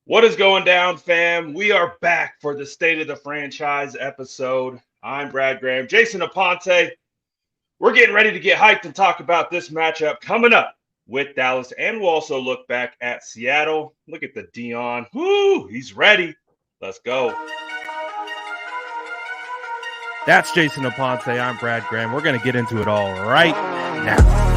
What is going down, fam? We are back for the State of the Franchise episode. I'm Brad Graham. Jason Aponte. We're getting ready to get hyped and talk about this matchup coming up with Dallas, and we'll also look back at Seattle. Look at the Dion. Whoo, he's ready. Let's go. That's Jason Aponte. I'm Brad Graham. We're going to get into it all right now.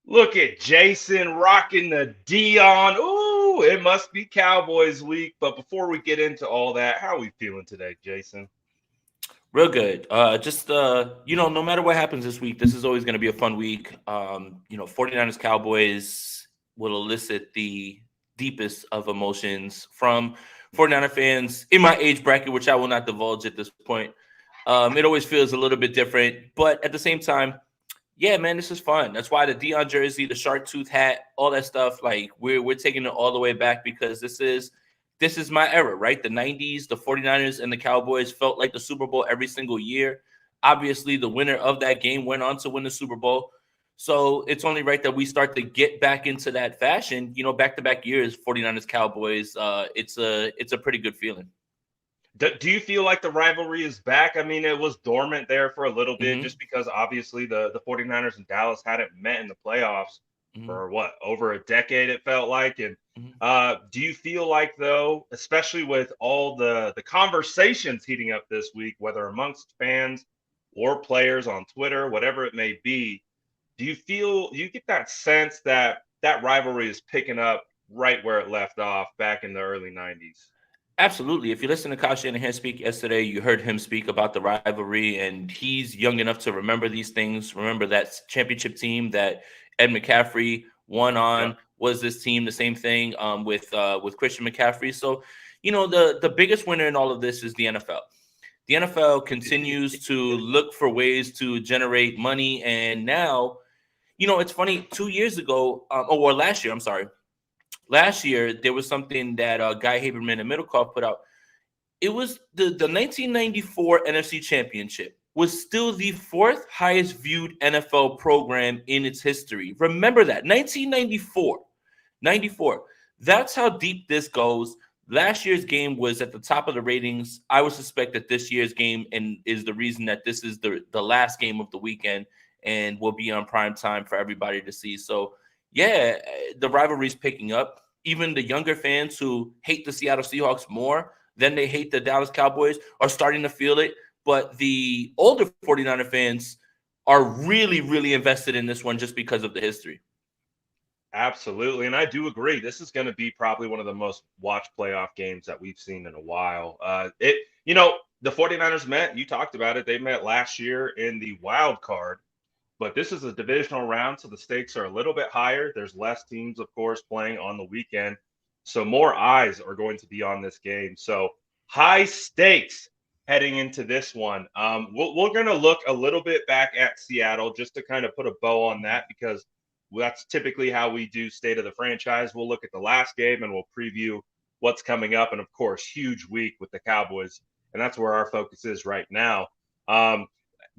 Look at Jason rocking the Dion. Ooh, it must be Cowboys week. But before we get into all that, how are we feeling today, Jason? Real good. No matter what happens this week, this is always going to be a fun week. 49ers Cowboys will elicit the deepest of emotions from 49er fans in my age bracket, which I will not divulge at this point. It always feels a little bit different, but at the same time, yeah, man, this is fun. That's why the Dion jersey, the shark tooth hat, all that stuff, like we're taking it all the way back because this is my era, right? The 90s, the 49ers and the Cowboys felt like the Super Bowl every single year. Obviously, the winner of that game went on to win the Super Bowl. So it's only right that we start to get back into that fashion, back-to-back years, 49ers Cowboys. It's a pretty good feeling. Do you feel like the rivalry is back? I mean, it was dormant there for a little bit hmm just because obviously the 49ers and Dallas hadn't met in the playoffs hmm for what, over a decade, it felt like. And hmm do you feel like, though, especially with all the conversations heating up this week, whether amongst fans or players on Twitter, whatever it may be, do you get that sense that that rivalry is picking up right where it left off back in the early 90s? Absolutely. If you listen to Kyle Shanahan speak yesterday, you heard him speak about the rivalry, and he's young enough to remember these things. Remember that championship team that Ed McCaffrey won Yep. on was this team. The same thing with Christian McCaffrey. So, the biggest winner in all of this is the NFL. The NFL continues to look for ways to generate money, and now, it's funny. 2 years ago, or last year, I'm sorry. Last year, there was something that Guy Haberman and Middlecoff put out. It was the 1994 NFC Championship was still the fourth highest viewed NFL program in its history. Remember that 1994, 94. That's how deep this goes. Last year's game was at the top of the ratings. I would suspect that this year's game and is the reason that this is the last game of the weekend and will be on prime time for everybody to see. So yeah, the rivalry's picking up. Even the younger fans who hate the Seattle Seahawks more than they hate the Dallas Cowboys are starting to feel it. But the older 49er fans are really, really invested in this one just because of the history. Absolutely. And I do agree. This is going to be probably one of the most watched playoff games that we've seen in a while. The 49ers met, you talked about it. They met last year in the wild card, but this is a divisional round. So the stakes are a little bit higher. There's less teams, of course, playing on the weekend. So more eyes are going to be on this game. So high stakes heading into this one. We're going to look a little bit back at Seattle just to kind of put a bow on that because that's typically how we do state of the franchise. We'll look at the last game and we'll preview what's coming up. And of course, huge week with the Cowboys. And that's where our focus is right now.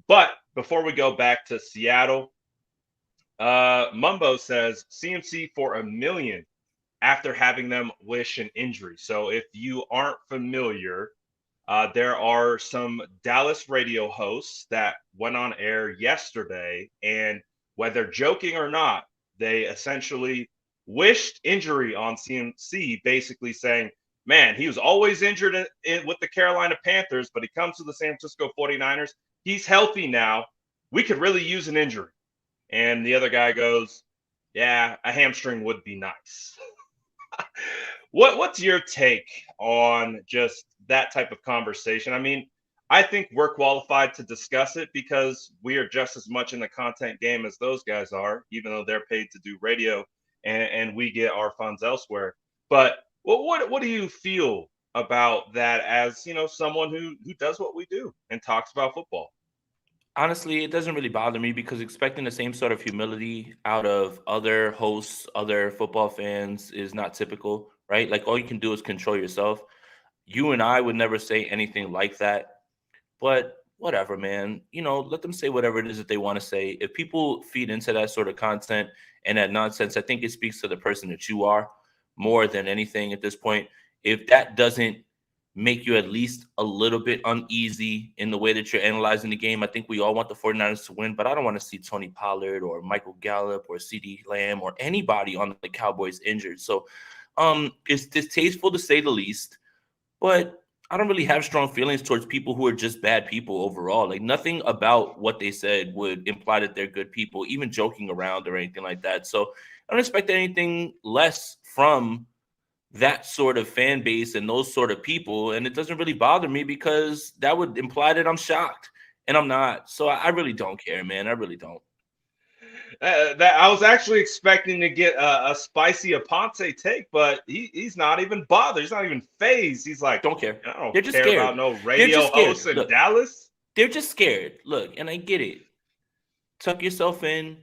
But before we go back to Seattle, Mumbo says CMC for $1 million after having them wish an injury. So if you aren't familiar, there are some Dallas radio hosts that went on air yesterday, and whether joking or not, they essentially wished injury on CMC, basically saying, man, he was always injured with the Carolina Panthers, but he comes to the San Francisco 49ers. He's healthy now. We could really use an injury. And the other guy goes, yeah, a hamstring would be nice. What's your take on just that type of conversation? I mean, I think we're qualified to discuss it because we are just as much in the content game as those guys are, even though they're paid to do radio and we get our funds elsewhere. But what do you feel about that as someone who does what we do and talks about football? Honestly, it doesn't really bother me because expecting the same sort of humility out of other hosts, other football fans is not typical, right? Like all you can do is control yourself. You and I would never say anything like that, but whatever, man. Let them say whatever it is that they want to say. If people feed into that sort of content and that nonsense, I think it speaks to the person that you are more than anything at this point. If that doesn't make you at least a little bit uneasy in the way that you're analyzing the game, I think we all want the 49ers to win, but I don't want to see Tony Pollard or Michael Gallup or CeeDee Lamb or anybody on the Cowboys injured. So it's distasteful to say the least, but I don't really have strong feelings towards people who are just bad people overall. Like nothing about what they said would imply that they're good people, even joking around or anything like that. So I don't expect anything less from that sort of fan base and those sort of people. And it doesn't really bother me because that would imply that I'm shocked, and I'm not. So I really don't care, man. I really don't. That I was actually expecting to get a spicy Aponte take, but he's not even bothered. He's not even phased. He's like, Don't care. I don't They're just care scared. about no They're radio just scared. hosts in Look, Dallas. They're just scared. Look, and I get it. Tuck yourself in.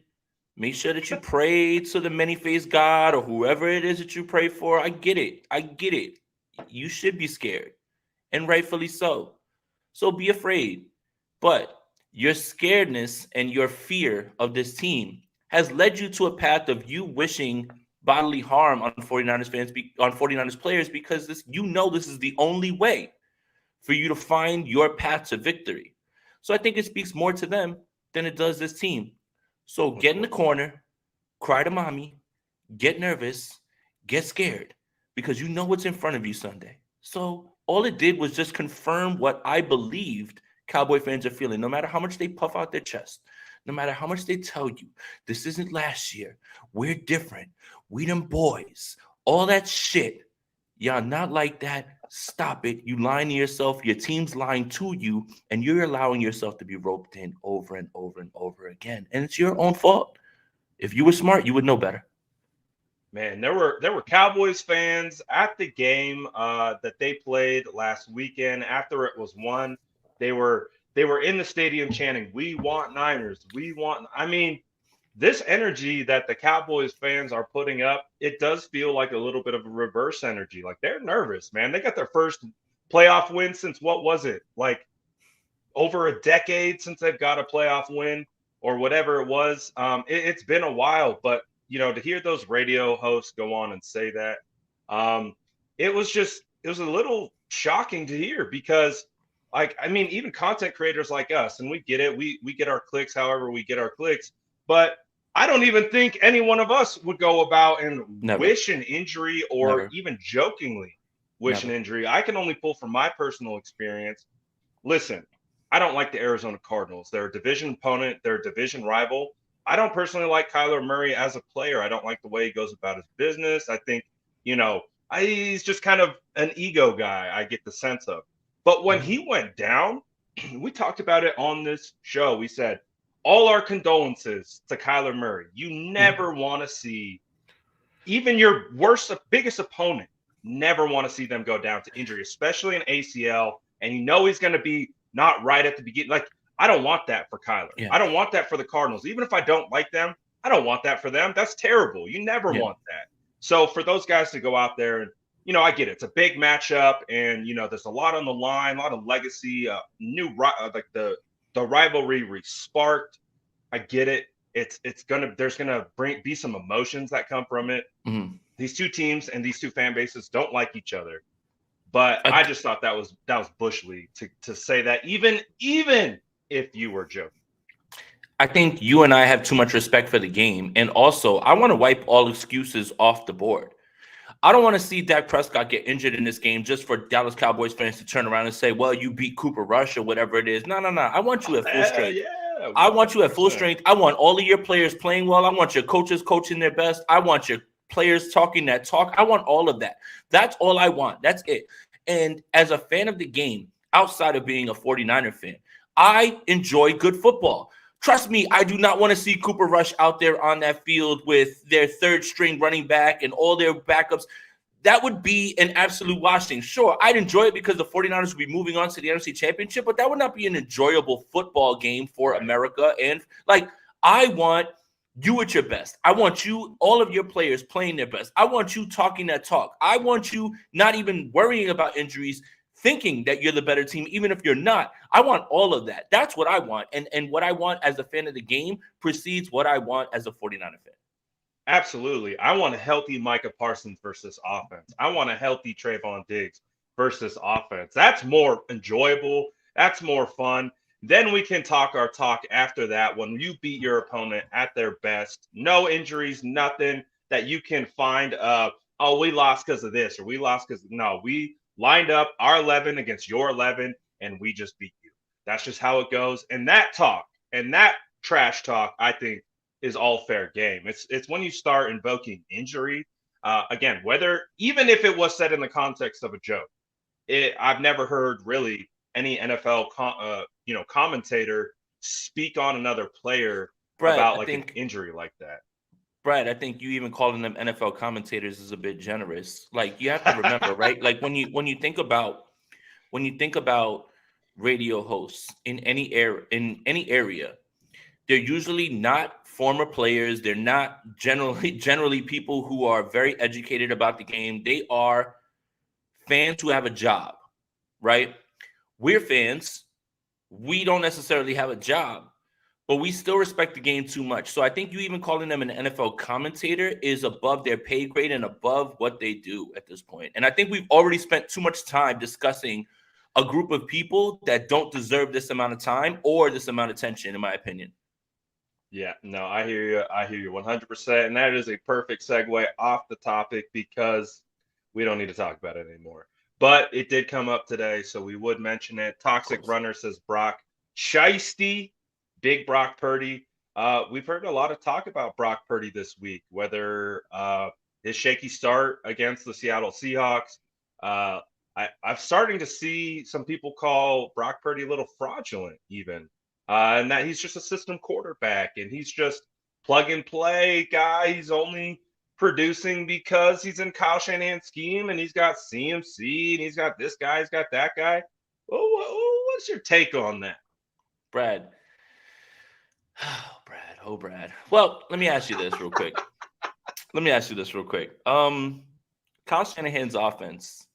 Make sure that you pray to the many-faced God or whoever it is that you pray for. I get it. I get it. You should be scared, and rightfully so. So be afraid. But your scaredness and your fear of this team has led you to a path of you wishing bodily harm on 49ers fans, on 49ers players, because this is the only way for you to find your path to victory. So I think it speaks more to them than it does this team. So get in the corner, cry to mommy, get nervous, get scared, because you know what's in front of you Sunday. So all it did was just confirm what I believed Cowboy fans are feeling, no matter how much they puff out their chest, no matter how much they tell you, this isn't last year, we're different, we them boys, all that shit. Y'all not like that. Stop it. You lying to yourself. Your team's lying to you, and you're allowing yourself to be roped in over and over and over again. And it's your own fault. If you were smart, you would know better. Man, there were Cowboys fans at the game that they played last weekend. After it was won, they were in the stadium chanting, "We want Niners. We want." I mean, this energy that the Cowboys fans are putting up, it does feel like a little bit of a reverse energy. Like they're nervous, man. They got their first playoff win since what was it? Like over a decade since they've got a playoff win or whatever it was. It's been a while, but to hear those radio hosts go on and say that, it was a little shocking to hear because even content creators like us, and we get it, we get our clicks however we get our clicks, but I don't even think any one of us would go about and wish an injury or even jokingly wish an injury. I can only pull from my personal experience. Listen, I don't like the Arizona Cardinals. They're a division opponent. They're a division rival. I don't personally like Kyler Murray as a player. I don't like the way he goes about his business. I think, he's just kind of an ego guy, I get the sense of. But when he went down, we talked about it on this show. We said, all our condolences to Kyler Murray. You never want to see even your biggest opponent, never want to see them go down to injury, especially an ACL. And he's going to be not right at the beginning. Like, I don't want that for Kyler. Yeah. I don't want that for the Cardinals. Even if I don't like them, I don't want that for them. That's terrible. You never want that. So for those guys to go out there and, I get it. It's a big matchup and, there's a lot on the line, a lot of legacy, the rivalry re-sparked. I get it. There's gonna be some emotions that come from it. Mm-hmm. These two teams and these two fan bases don't like each other, but I just thought that was Bush League to say that even if you were joking. I think you and I have too much respect for the game, and also I want to wipe all excuses off the board. I don't want to see Dak Prescott get injured in this game just for Dallas Cowboys fans to turn around and say, well, you beat Cooper Rush or whatever it is. No. I want you at full strength. I want you at full strength. I want all of your players playing well. I want your coaches coaching their best. I want your players talking that talk. I want all of that. That's all I want. That's it. And as a fan of the game, outside of being a 49er fan, I enjoy good football. Trust me, I do not want to see Cooper Rush out there on that field with their third string running back and all their backups. that would be an absolute washing. Sure, I'd enjoy it because the 49ers would be moving on to the NFC Championship, but that would not be an enjoyable football game for America. And like, I want you at your best. I want you, all of your players playing their best. I want you talking that talk. I want you not even worrying about injuries, thinking that you're the better team, even if you're not. I want all of that. That's what I want. And what I want as a fan of the game precedes what I want as a 49er fan. Absolutely. I want a healthy Micah Parsons versus offense. I want a healthy Trayvon Diggs versus offense. That's more enjoyable. That's more fun. Then we can talk our talk after that when you beat your opponent at their best. No injuries, nothing that you can find. Oh, we lost because of this, or we lost because no, we lined up our 11 against your 11, and we just beat you. That's just how it goes. And that talk and that trash talk, I think, is all fair game. It's when you start invoking injury, again, whether even if it was said in the context of a joke, I've never heard really any NFL commentator speak on another player about like an injury like that. Brad, I think you even calling them NFL commentators is a bit generous. Like, you have to remember, right? Like when you think about radio hosts in any area, they're usually not former players. They're not generally people who are very educated about the game. They are fans who have a job, right? We're fans. We don't necessarily have a job, but we still respect the game too much. So I think you even calling them an NFL commentator is above their pay grade and above what they do at this point. And I think we've already spent too much time discussing a group of people that don't deserve this amount of time or this amount of attention, in my opinion. Yeah, no, I hear you. I hear you 100%. And that is a perfect segue off the topic because we don't need to talk about it anymore. But it did come up today, so we would mention it. Toxic Runner says Brock Shiesty, Big Brock Purdy. We've heard a lot of talk about Brock Purdy this week, whether his shaky start against the Seattle Seahawks. I'm starting to see some people call Brock Purdy a little fraudulent even. And that he's just a system quarterback and he's just plug and play guy. He's only producing because he's in Kyle Shanahan's scheme and he's got CMC and he's got this guy, he's got that guy. What's your take on that? Brad. Brad. Well, let me ask you this real quick. Kyle Shanahan's offense,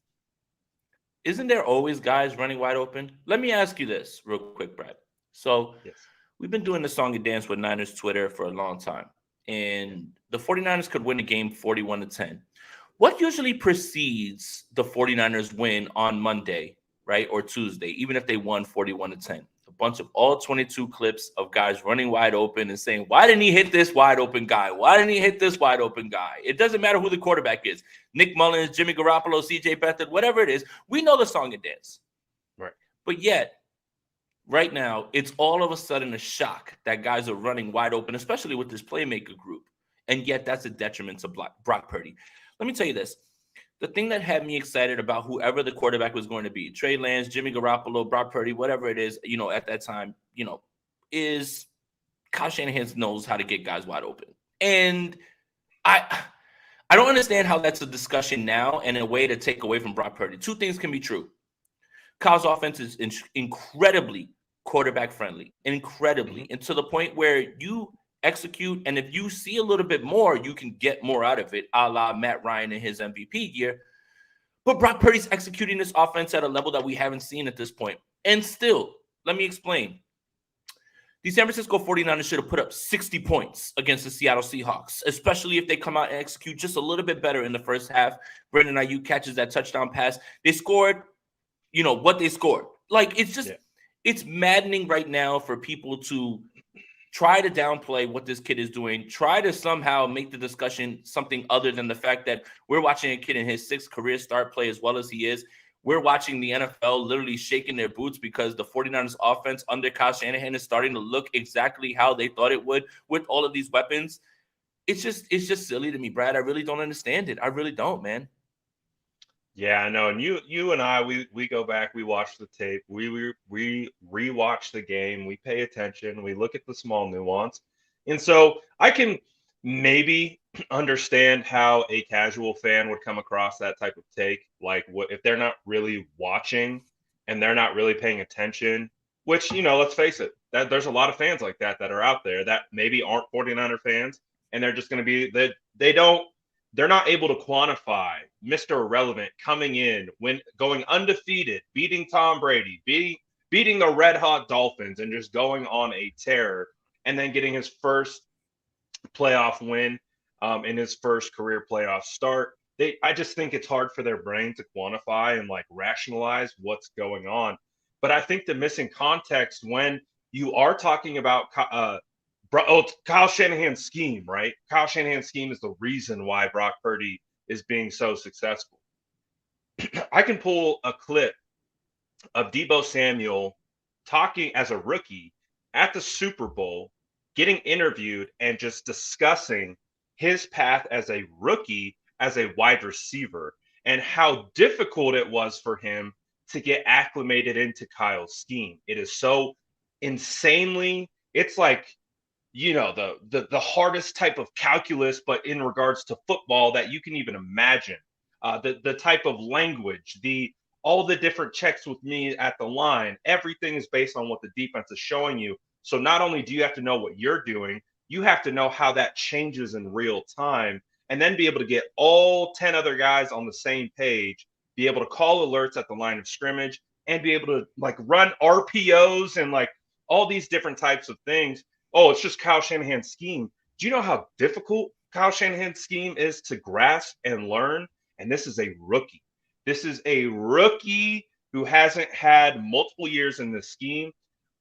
isn't there always guys running wide open? Let me ask you this real quick, Brad. So We've been doing the song and dance with Niners Twitter for a long time, and the 49ers could win a game 41-10. What usually precedes the 49ers win on Monday, right, or Tuesday, even if they won 41-10? A bunch of all 22 clips of guys running wide open and saying, why didn't he hit this wide open guy? Why didn't he hit this wide open guy? It doesn't matter who the quarterback is. Nick Mullins, Jimmy Garoppolo, CJ Beathard, whatever it is. We know the song and dance. Right. But yet, right now, it's all of a sudden a shock that guys are running wide open, especially with this playmaker group. And yet that's a detriment to Brock Purdy. Let me tell you this. The thing that had me excited about whoever the quarterback was going to be, Trey Lance, Jimmy Garoppolo, Brock Purdy, whatever it is, at that time, is Kyle Shanahan knows how to get guys wide open. And I don't understand how that's a discussion now and a way to take away from Brock Purdy. Two things can be true. Kyle's offense is incredibly quarterback friendly, and to the point where you execute, and if you see a little bit more, you can get more out of it, a la Matt Ryan in his MVP year. But Brock Purdy's executing this offense at a level that we haven't seen at this point. And still, let me explain. The San Francisco 49ers should have put up 60 points against the Seattle Seahawks, especially if they come out and execute just a little bit better in the first half. Brandon Ayuk catches that touchdown pass. They scored, what they scored. Like, it's just, it's maddening right now for people to try to downplay what this kid is doing, try to somehow make the discussion something other than the fact that we're watching a kid in his sixth career start play as well as he is. We're watching the NFL literally shaking their boots because the 49ers offense under Kyle Shanahan is starting to look exactly how they thought it would with all of these weapons. It's just silly to me, Brad. I really don't understand it. I really don't, man. Yeah, I know. And you and I, we go back, we watch the tape, we rewatch the game, we pay attention, we look at the small nuance. And so I can maybe understand how a casual fan would come across that type of take. Like, what if they're not really watching and they're not really paying attention? Which, let's face it, that there's a lot of fans like that are out there that maybe aren't 49er fans, and they're just going to be they're not able to quantify Mr. Irrelevant coming in, when going undefeated, beating Tom Brady, beating the Red Hot Dolphins, and just going on a tear, and then getting his first playoff win in his first career playoff start. I just think it's hard for their brain to quantify and like rationalize what's going on. But I think the missing context when you are talking about Kyle Shanahan's scheme, right? Kyle Shanahan's scheme is the reason why Brock Purdy is being so successful. I can pull a clip of Deebo Samuel talking as a rookie at the Super Bowl, getting interviewed and just discussing his path as a rookie, as a wide receiver, and how difficult it was for him to get acclimated into Kyle's scheme. It is so insanely, it's like, the hardest type of calculus, but in regards to football that you can even imagine. The type of language, all the different checks with me at the line, everything is based on what the defense is showing you. So not only do you have to know what you're doing, you have to know how that changes in real time, and then be able to get all 10 other guys on the same page, be able to call alerts at the line of scrimmage, and be able to like run RPOs and like all these different types of things. Oh, it's just Kyle Shanahan's scheme. Do you know how difficult Kyle Shanahan's scheme is to grasp and learn? And this is a rookie. This is a rookie who hasn't had multiple years in this scheme.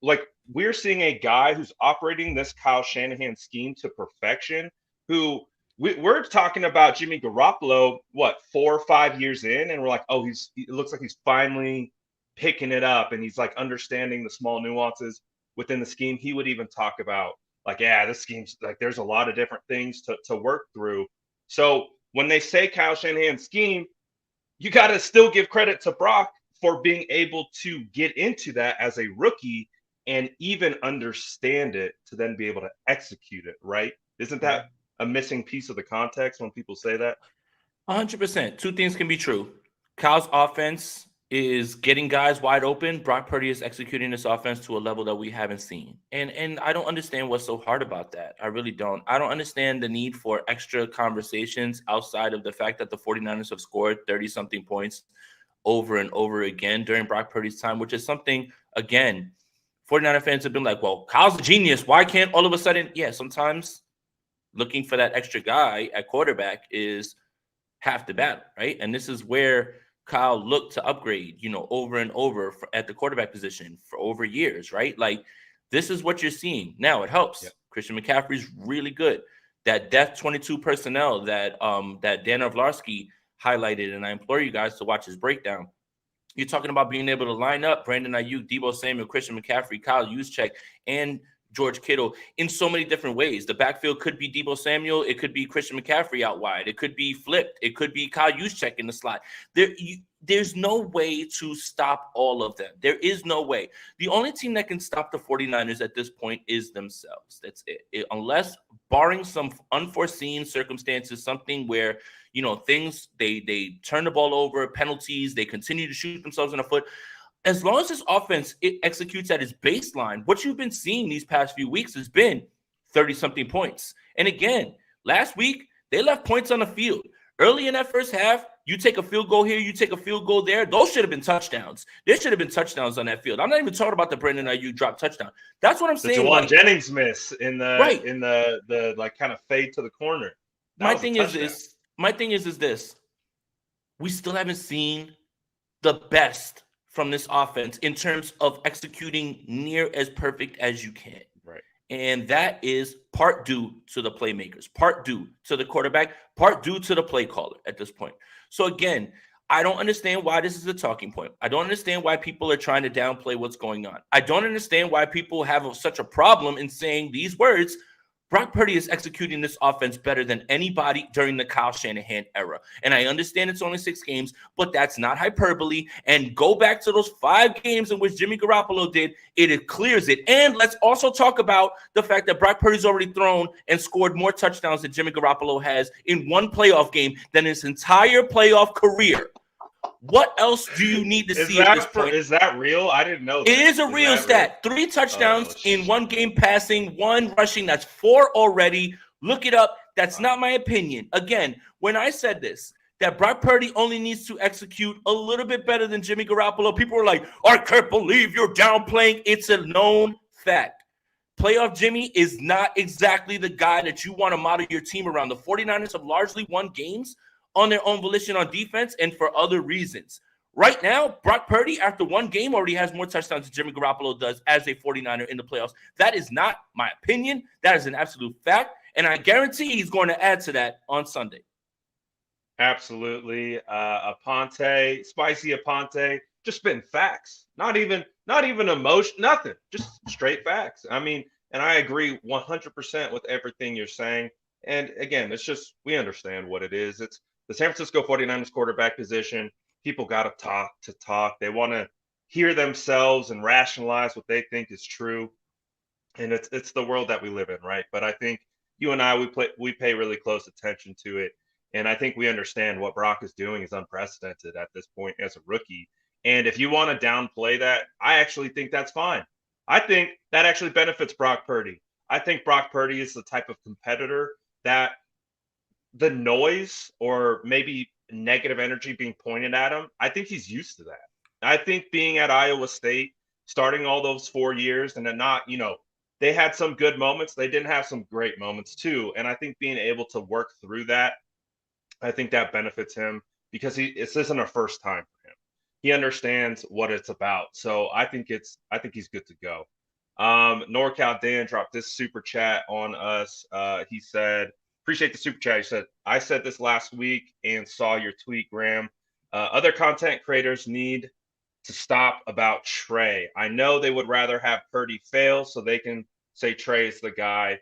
Like, we're seeing a guy who's operating this Kyle Shanahan scheme to perfection, who we're talking about Jimmy Garoppolo, 4 or 5 years in, and we're like, oh, it looks like he's finally picking it up, and he's like understanding the small nuances within the scheme. He would even talk about like, yeah, this scheme's like, there's a lot of different things to work through. So when they say Kyle Shanahan's scheme, you got to still give credit to Brock for being able to get into that as a rookie and even understand it to then be able to execute it, right? Isn't that a missing piece of the context when people say that? 100%. Two things can be true. Kyle's offense is getting guys wide open. Brock Purdy is executing this offense to a level that we haven't seen. And I don't understand what's so hard about that. I really don't. I don't understand the need for extra conversations outside of the fact that the 49ers have scored 30-something points over and over again during Brock Purdy's time, which is something, again, 49er fans have been like, well, Kyle's a genius. Why can't all of a sudden? Yeah, sometimes looking for that extra guy at quarterback is half the battle, right? And this is where Kyle looked to upgrade, over and over at the quarterback position for over years, right? Like, this is what you're seeing. Now it helps. Yep. Christian McCaffrey's really good. That depth 22 personnel that Dan Orlovsky highlighted, and I implore you guys to watch his breakdown. You're talking about being able to line up Brandon Ayuk, Deebo Samuel, Christian McCaffrey, Kyle Juszczyk, and George Kittle in so many different ways. The backfield could be Deebo Samuel. It could be Christian McCaffrey out wide. It could be flipped. It could be Kyle Juszczyk in the slot. There's no way to stop all of them. There is no way. The only team that can stop the 49ers at this point is themselves. That's it. Unless, barring some unforeseen circumstances, something where, things, they turn the ball over, penalties, they continue to shoot themselves in the foot. As long as this offense executes at its baseline, what you've been seeing these past few weeks has been 30-something points. And again, last week, they left points on the field. Early in that first half, you take a field goal here, you take a field goal there. Those should have been touchdowns. There should have been touchdowns on that field. I'm not even talking about the Brandon Ayuk drop touchdown. That's what I'm saying. The Jawan Jennings miss in the like kind of fade to the corner. My thing is this. We still haven't seen the best from this offense in terms of executing near as perfect as you can. Right. And that is part due to the playmakers, part due to the quarterback, part due to the play caller at this point. So again, I don't understand why this is a talking point. I don't understand why people are trying to downplay what's going on. I don't understand why people have such a problem in saying these words. Brock Purdy is executing this offense better than anybody during the Kyle Shanahan era. And I understand it's only 6 games, but that's not hyperbole. And go back to those 5 games in which Jimmy Garoppolo did. It clears it. And let's also talk about the fact that Brock Purdy's already thrown and scored more touchdowns than Jimmy Garoppolo has in one playoff game than his entire playoff career. What else do you need to see at this point? Is that real? I didn't know that. It is a real stat. Real? 3 touchdowns in 1 game passing, 1 rushing. That's 4 already. Look it up. That's not my opinion. Again, when I said this, that Brock Purdy only needs to execute a little bit better than Jimmy Garoppolo, people were like, I can't believe you're downplaying. It's a known fact. Playoff Jimmy is not exactly the guy that you want to model your team around. The 49ers have largely won games on their own volition on defense and for other reasons. Right now, Brock Purdy, after 1 game, already has more touchdowns than Jimmy Garoppolo does as a 49er in the playoffs. That is not my opinion. That is an absolute fact, and I guarantee he's going to add to that on Sunday. Absolutely. Spicy Aponte, just spitting facts. Not even emotion, nothing. Just straight facts. I mean, and I agree 100% with everything you're saying. And again, it's just, we understand what it is. It's the San Francisco 49ers quarterback position. People got to talk. They want to hear themselves and rationalize what they think is true. And it's the world that we live in, right? But I think you and I, we pay really close attention to it. And I think we understand what Brock is doing is unprecedented at this point as a rookie. And if you want to downplay that, I actually think that's fine. I think that actually benefits Brock Purdy. I think Brock Purdy is the type of competitor that the noise or maybe negative energy being pointed at him, I think he's used to that. I think being at Iowa State, starting all those 4 years, and then not, they had some good moments. They didn't have some great moments too. And I think being able to work through that, I think that benefits him because this isn't a first time for him. He understands what it's about. So I think he's good to go. NorCal Dan dropped this super chat on us. He said, appreciate the super chat. He said, I said this last week and saw your tweet, Graham. Other content creators need to stop about Trey. I know they would rather have Purdy fail so they can say Trey is the guy.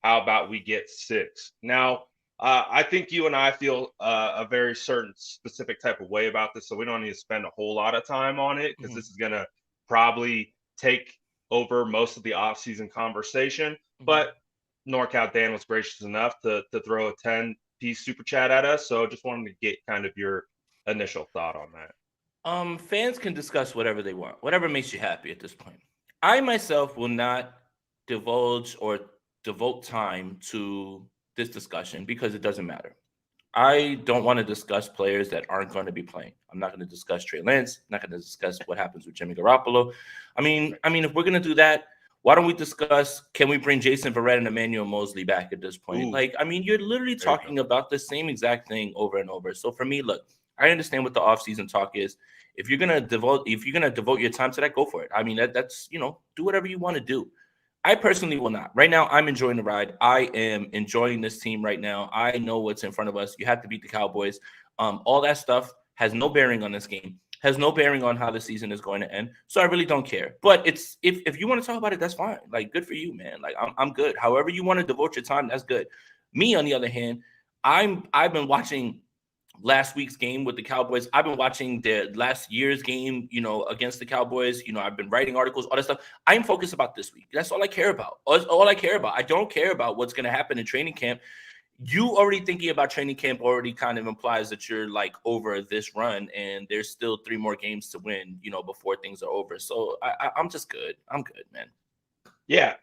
How about we get 6? Now, I think you and I feel a very certain specific type of way about this, so we don't need to spend a whole lot of time on it because this is going to probably take over most of the offseason conversation. But NorCal Dan was gracious enough to throw a 10-piece super chat at us. So just wanted to get kind of your initial thought on that. Fans can discuss whatever they want, whatever makes you happy at this point. I myself will not divulge or devote time to this discussion because it doesn't matter. I don't want to discuss players that aren't going to be playing. I'm not going to discuss Trey Lance. I'm not going to discuss what happens with Jimmy Garoppolo. I mean, if we're going to do that, why don't we discuss, can we bring Jason Verrett and Emmanuel Mosley back at this point? Ooh. You're literally talking about the same exact thing over and over. So for me, look, I understand what the offseason talk is. If you're gonna devote your time to that, go for it. I mean, that's do whatever you want to do. I personally will not. Right now, I'm enjoying the ride. I am enjoying this team right now. I know what's in front of us. You have to beat the Cowboys. All that stuff has no bearing on this game. Has no bearing on how the season is going to end. So I really don't care. But it's if you want to talk about it, that's fine. Good for you, man. I'm good. However you want to devote your time, that's good. Me, on the other hand, I've been watching last week's game with the Cowboys. I've been watching the last year's game, against the Cowboys. I've been writing articles, all that stuff. I'm focused about this week. That's all I care about. All I care about. I don't care about what's going to happen in training camp. You already thinking about training camp already kind of implies that you're over this run and there's still 3 more games to win, before things are over. So I'm just good. I'm good, man. Yeah.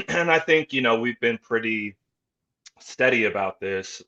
And I think, we've been pretty steady about this.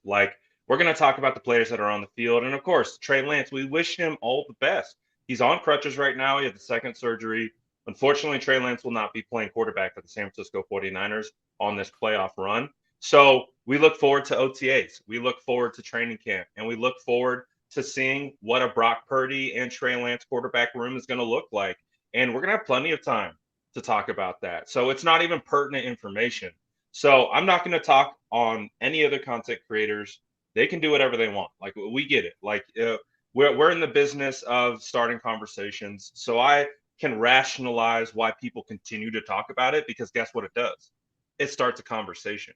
We're going to talk about the players that are on the field. And of course, Trey Lance, we wish him all the best. He's on crutches right now. He had the second surgery. Unfortunately, Trey Lance will not be playing quarterback for the San Francisco 49ers on this playoff run. So we look forward to OTAs. We look forward to training camp. And we look forward to seeing what a Brock Purdy and Trey Lance quarterback room is going to look like. And we're going to have plenty of time to talk about that. So it's not even pertinent information. So I'm not going to talk on any other content creators. They can do whatever they want. We get it. We're in the business of starting conversations. So I can rationalize why people continue to talk about it because guess what it does? It starts a conversation.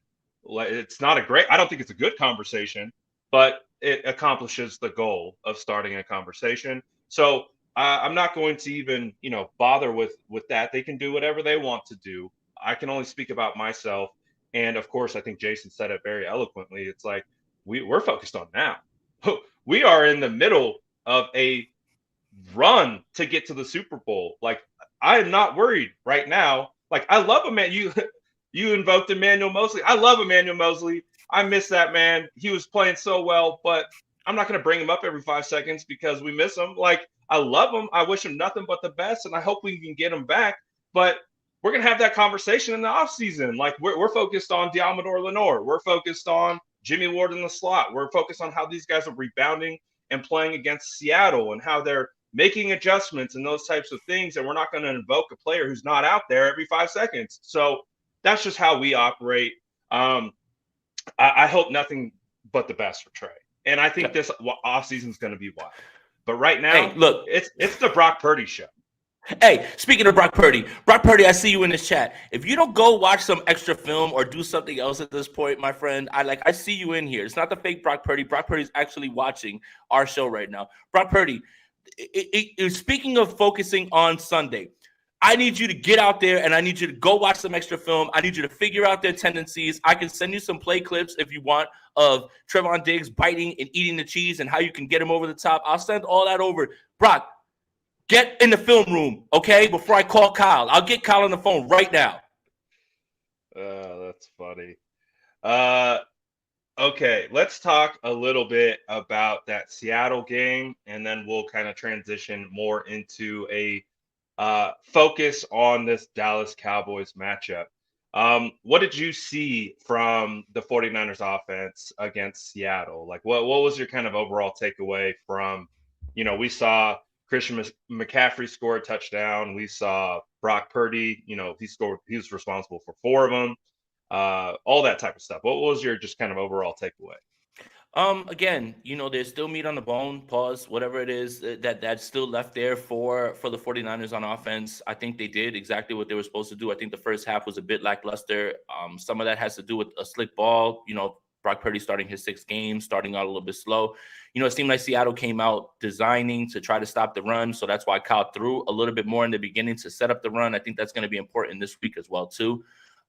It's not a great, I don't think it's a good conversation, but it accomplishes the goal of starting a conversation. So I'm not going to even, bother with that. They can do whatever they want to do. I can only speak about myself. And of course, I think Jason said it very eloquently. It's like we're focused on now. We are in the middle of a run to get to the Super Bowl. Like, I am not worried right now. Like, I love a man. You invoked Emmanuel Mosley. I love Emmanuel Mosley. I miss that man. He was playing so well, but I'm not going to bring him up every 5 seconds because we miss him. Like, I love him. I wish him nothing but the best, and I hope we can get him back. But we're going to have that conversation in the offseason. Like, we're focused on Diamador Lenore. We're focused on Jimmy Ward in the slot. We're focused on how these guys are rebounding and playing against Seattle and how they're making adjustments and those types of things. And we're not going to invoke a player who's not out there every 5 seconds. So that's just how we operate. I hope nothing but the best for Trey. And I think this offseason is going to be wild. But right now, look, it's the Brock Purdy show. Hey, speaking of Brock Purdy, I see you in this chat. If you don't go watch some extra film or do something else at this point, my friend, I see you in here. It's not the fake Brock Purdy. Brock Purdy's actually watching our show right now. Brock Purdy, speaking of focusing on Sunday, I need you to get out there and I need you to go watch some extra film. I need you to figure out their tendencies. I can send you some play clips if you want of Trevon Diggs biting and eating the cheese and how you can get him over the top. I'll send all that over. Brock, get in the film room, okay, before I call Kyle. I'll get Kyle on the phone right now. That's funny. Okay, let's talk a little bit about that Seattle game, and then we'll kind of transition more into a focus on this Dallas Cowboys matchup. What did you see from the 49ers offense against Seattle? Like, what was your kind of overall takeaway from, we saw Christian McCaffrey score a touchdown. We saw Brock Purdy, he was responsible for 4 of them, all that type of stuff. What was your just kind of overall takeaway? Again, there's still meat on the bone, pause, whatever it is that's still left there for the 49ers on offense. I think they did exactly what they were supposed to do. I think the first half was a bit lackluster. Some of that has to do with a slick ball, Brock Purdy starting his 6th game, starting out a little bit slow. It seemed like Seattle came out designing to try to stop the run. So that's why Kyle threw a little bit more in the beginning to set up the run. I think that's going to be important this week as well, too.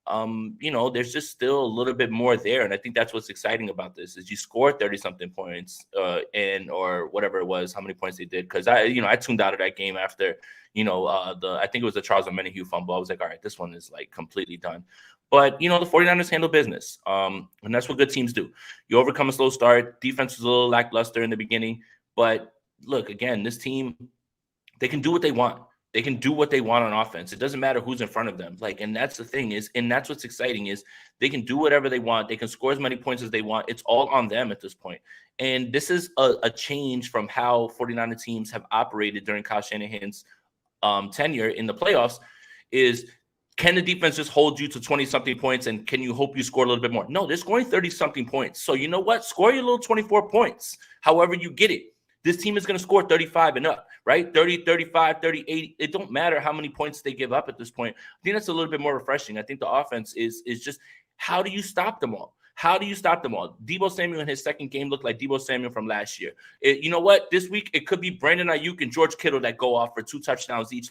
There's just still a little bit more there. And I think that's what's exciting about this is you score 30-something points or whatever it was, how many points they did. Because I tuned out of that game after, I think it was the Charles Omenihu fumble. I was like, all right, this one is like completely done. But, the 49ers handle business. And that's what good teams do. You overcome a slow start. Defense was a little lackluster in the beginning. But look, again, this team, they can do what they want. They can do what they want on offense. It doesn't matter who's in front of them. And that's the thing and that's what's exciting is they can do whatever they want. They can score as many points as they want. It's all on them at this point. And this is a change from how 49er teams have operated during Kyle Shanahan's tenure in the playoffs is, can the defense just hold you to 20-something points and can you hope you score a little bit more? No, they're scoring 30-something points. So you know what? Score your little 24 points, however you get it. This team is going to score 35 and up, right? 30, 35, 38. It don't matter how many points they give up at this point. I think that's a little bit more refreshing. I think the offense is just, how do you stop them all? How do you stop them all? Deebo Samuel in his 2nd game looked like Deebo Samuel from last year. You know what? This week, it could be Brandon Ayuk and George Kittle that go off for 2 touchdowns each.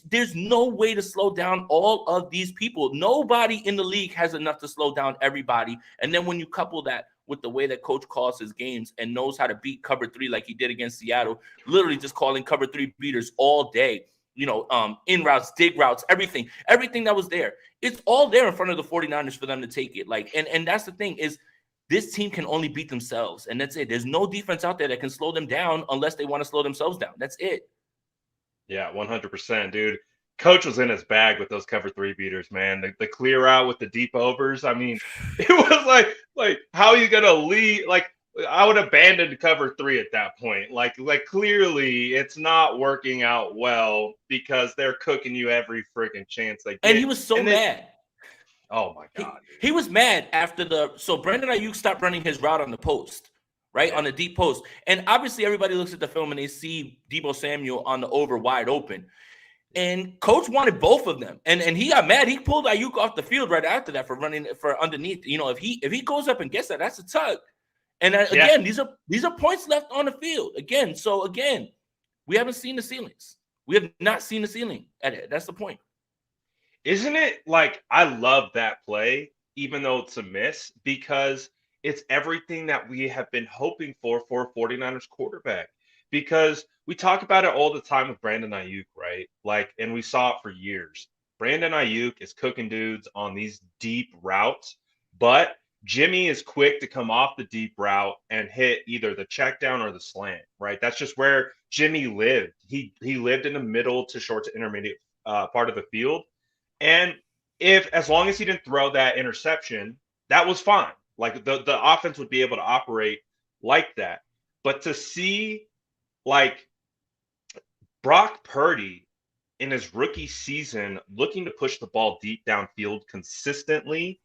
There's no way to slow down all of these people. Nobody in the league has enough to slow down everybody. And then when you couple that with the way that coach calls his games and knows how to beat cover 3 like he did against Seattle, literally just calling cover 3 beaters all day, in routes, dig routes, everything that was there. It's all there in front of the 49ers for them to take it. And that's the thing is this team can only beat themselves. And that's it. There's no defense out there that can slow them down unless they want to slow themselves down. That's it. Yeah, 100%, dude. Coach was in his bag with those cover 3 beaters, man. The clear out with the deep overs. I mean, it was like how are you gonna lead? Like, I would abandon cover 3 at that point. Like clearly it's not working out well because they're cooking you every freaking chance they get. And he was so mad. Oh my God. He was mad after so Brandon Ayuk stopped running his route on the post, right? Yeah. On the deep post. And obviously everybody looks at the film and they see Deebo Samuel on the over wide open. And coach wanted both of them. And he got mad. He pulled Ayuk off the field right after that for running for underneath. You know, if he goes up and gets that, that's a tug. And again, these are points left on the field. Again, we haven't seen the ceilings. We have not seen the ceiling at it. That's the point. Isn't it like I love that play, even though it's a miss, because it's everything that we have been hoping for a 49ers quarterback. Because we talk about it all the time with Brandon Ayuk, right? Like, and we saw it for years. Brandon Ayuk is cooking dudes on these deep routes, but Jimmy is quick to come off the deep route and hit either the check down or the slant, right? That's just where Jimmy lived. He lived in the middle to short to intermediate part of the field. And as long as he didn't throw that interception, that was fine. Like the offense would be able to operate like that. But to see like Brock Purdy in his rookie season looking to push the ball deep downfield consistently,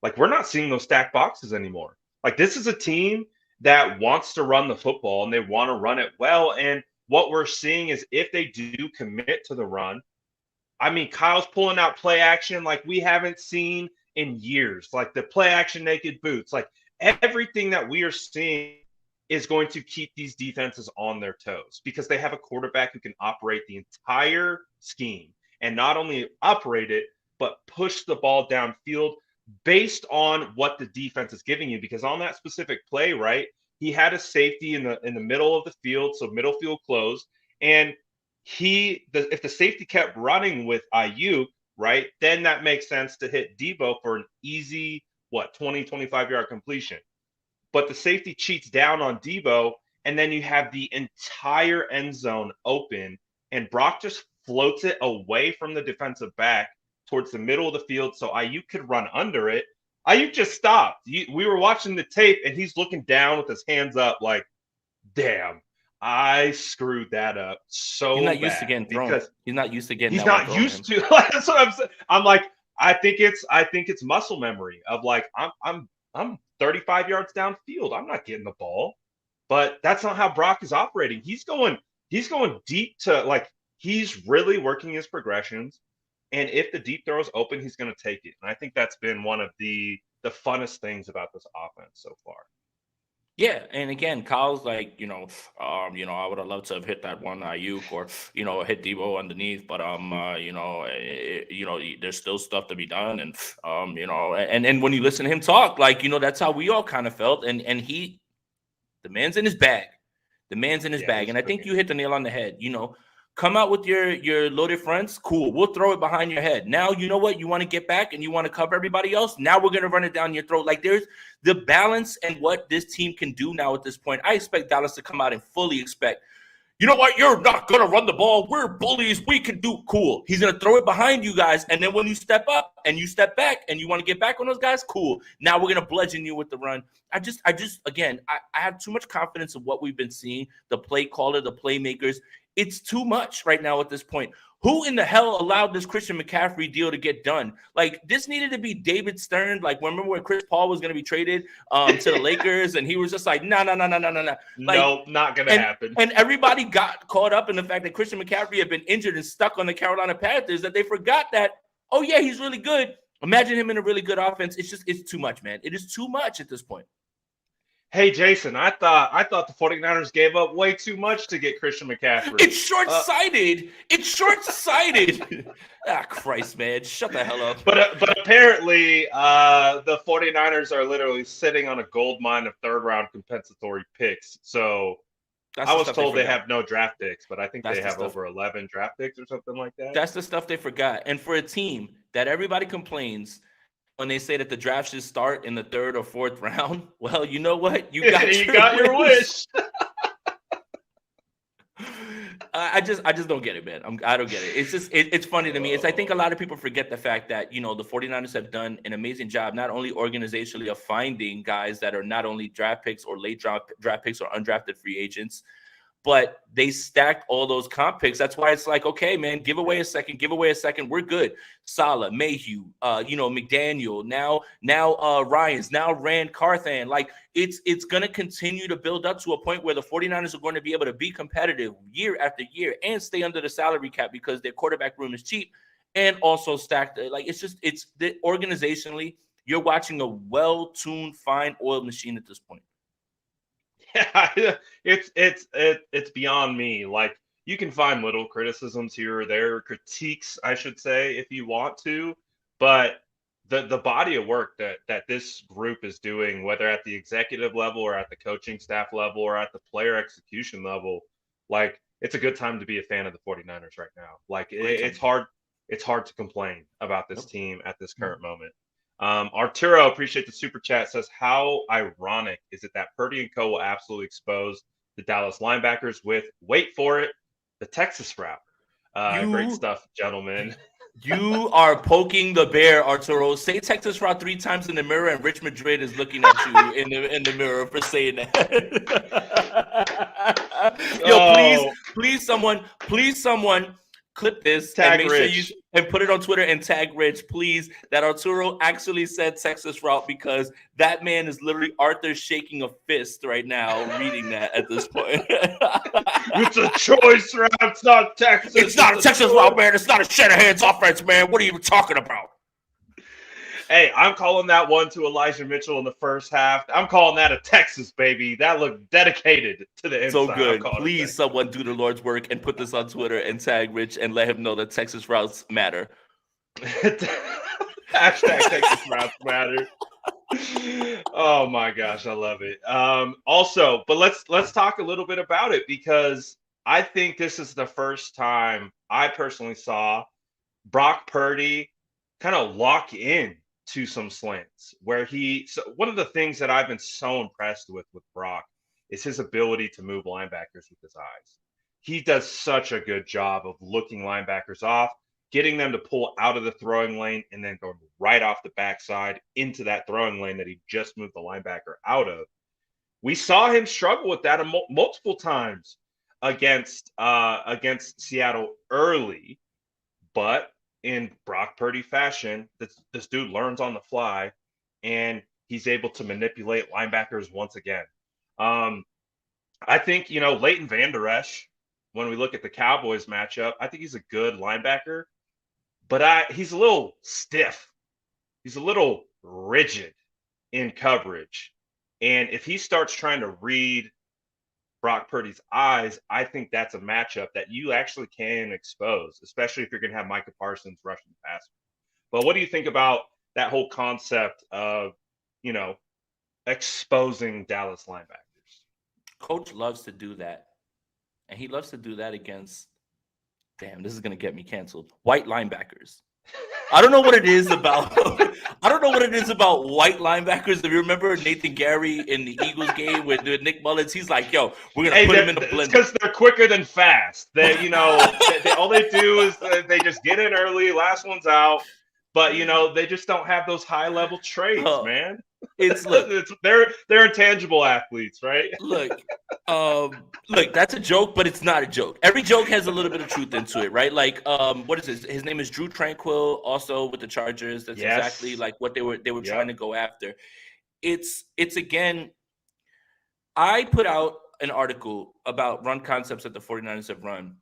like we're not seeing those stacked boxes anymore. Like this is a team that wants to run the football and they want to run it well. And what we're seeing is if they do commit to the run, I mean, Kyle's pulling out play action like we haven't seen in years, like the play action naked boots, like everything that we are seeing is going to keep these defenses on their toes because they have a quarterback who can operate the entire scheme and not only operate it, but push the ball downfield based on what the defense is giving you. Because on that specific play, right, he had a safety in the middle of the field, so middle field closed, and if the safety kept running with Ayuk, right, then that makes sense to hit Debo for an easy 20, 25-yard completion. But the safety cheats down on Debo, and then you have the entire end zone open, and Brock just floats it away from the defensive back towards the middle of the field so Ayuk could run under it. Ayuk just stopped. We were watching the tape, and he's looking down with his hands up like, damn, I screwed that up so bad. He's not used to getting thrown. He's not used to getting. He's not used to. That's what I'm saying. I'm like, I think it's muscle memory of like I'm 35 yards downfield. I'm not getting the ball, but that's not how Brock is operating. He's going deep to like he's really working his progressions, and if the deep throw is open, he's going to take it. And I think that's been one of the funnest things about this offense so far. Yeah, and again, Kyle's like, I would have loved to have hit that one Ayuk or, hit Debo underneath, but there's still stuff to be done, and and when you listen to him talk, like, that's how we all kind of felt, and the man's in his bag, and I think you hit the nail on the head. Come out with your loaded fronts. Cool. We'll throw it behind your head. Now, you know what? You want to get back and you want to cover everybody else. Now we're going to run it down your throat. Like there's the balance and what this team can do now at this point. I expect Dallas to come out and fully expect, you know what? You're not going to run the ball. We're bullies. We can do cool. He's going to throw it behind you guys. And then when you step up and you step back and you want to get back on those guys, cool. Now we're going to bludgeon you with the run. I have too much confidence in what we've been seeing. The play caller, the playmakers. It's too much right now at this point. Who in the hell allowed this Christian McCaffrey deal to get done? Like, this needed to be David Stern. Like, remember when Chris Paul was going to be traded to the Lakers, and he was just like, no. Like, no, not going to happen. And everybody got caught up in the fact that Christian McCaffrey had been injured and stuck on the Carolina Panthers, that they forgot that, oh, yeah, he's really good. Imagine him in a really good offense. It's too much, man. It is too much at this point. Hey, Jason, I thought the 49ers gave up way too much to get Christian McCaffrey. It's short-sighted. It's short-sighted. Christ, man. Shut the hell up. But apparently the 49ers are literally sitting on a gold mine of third-round compensatory picks. So I was told they have no draft picks, but I think they have over 11 draft picks or something like that. That's the stuff they forgot. And for a team that everybody complains – when they say that the draft should start in the third or fourth round, well, you know what? You got your wish. I just don't get it, man. I don't get it. It's just it's funny to me. I think a lot of people forget the fact that, the 49ers have done an amazing job, not only organizationally of finding guys that are not only draft picks or late draft picks or undrafted free agents, but they stacked all those comp picks. That's why it's like, okay, man, give away a second. We're good. Salah, Mayhew, McDaniel, now Ryans, now Rand Carthan. Like it's going to continue to build up to a point where the 49ers are going to be able to be competitive year after year and stay under the salary cap because their quarterback room is cheap and also stacked. Like it's organizationally, you're watching a well-tuned, fine-oiled machine at this point. Yeah, it's beyond me. Like you can find little criticisms here or there, critiques, I should say, if you want to, but the body of work that this group is doing, whether at the executive level or at the coaching staff level or at the player execution level, like it's a good time to be a fan of the 49ers right now. Like it's hard to complain about this team at this current moment. Arturo, appreciate the super chat, says, how ironic is it that Purdy and co will absolutely expose the Dallas linebackers with, wait for it, the Texas route. Great stuff, gentlemen. You are poking the bear, Arturo. Say Texas route 3 times in the mirror, and Rich Madrid is looking at you in the mirror for saying that. Yo, please, someone clip this tag and make Rich. sure you put it on Twitter and tag Rich, please, that Arturo actually said Texas route, because that man is literally Arthur shaking a fist right now reading that at this point. It's a choice route. It's not Texas. It's not a Texas route, man. It's not a Shanahan's offense, man. What are you even talking about? Hey, I'm calling that one to Elijah Mitchell in the first half. I'm calling that a Texas, baby. That looked dedicated to the inside. So good. Please, someone do the Lord's work and put this on Twitter and tag Rich and let him know that Texas routes matter. Hashtag Texas routes matter. Oh my gosh, I love it. Also, but let's talk a little bit about it, because I think this is the first time I personally saw Brock Purdy kind of lock in to some slants where one of the things that I've been so impressed with Brock is his ability to move linebackers with his eyes. He does such a good job of looking linebackers off, getting them to pull out of the throwing lane, and then going right off the backside into that throwing lane that he just moved the linebacker out of. We saw him struggle with that multiple times against Seattle early, but in Brock Purdy fashion, this dude learns on the fly, and he's able to manipulate linebackers once again. I think, Leighton Vander Esch, when we look at the Cowboys matchup, I think he's a good linebacker, but he's a little stiff. He's a little rigid in coverage. And if he starts trying to read Brock Purdy's eyes, I think that's a matchup that you actually can expose, especially if you're going to have Micah Parsons rushing the passer. But what do you think about that whole concept of, exposing Dallas linebackers? Coach loves to do that. And he loves to do that against, damn, this is going to get me canceled, white linebackers. I don't know what it is about white linebackers. If you remember Nathan Gary in the Eagles game with Nick Mullins, he's like, yo, we're going to put him in the blender. Because they're quicker than fast. They, all they do is they just get in early, last one's out. But, they just don't have those high-level traits, man. They're intangible athletes, right? Look, that's a joke, but it's not a joke. Every joke has a little bit of truth into it, right? Like, what is his name is Drew Tranquill, also with the Chargers. That's exactly like what they were trying to go after. It's again, I put out an article about run concepts that the 49ers have run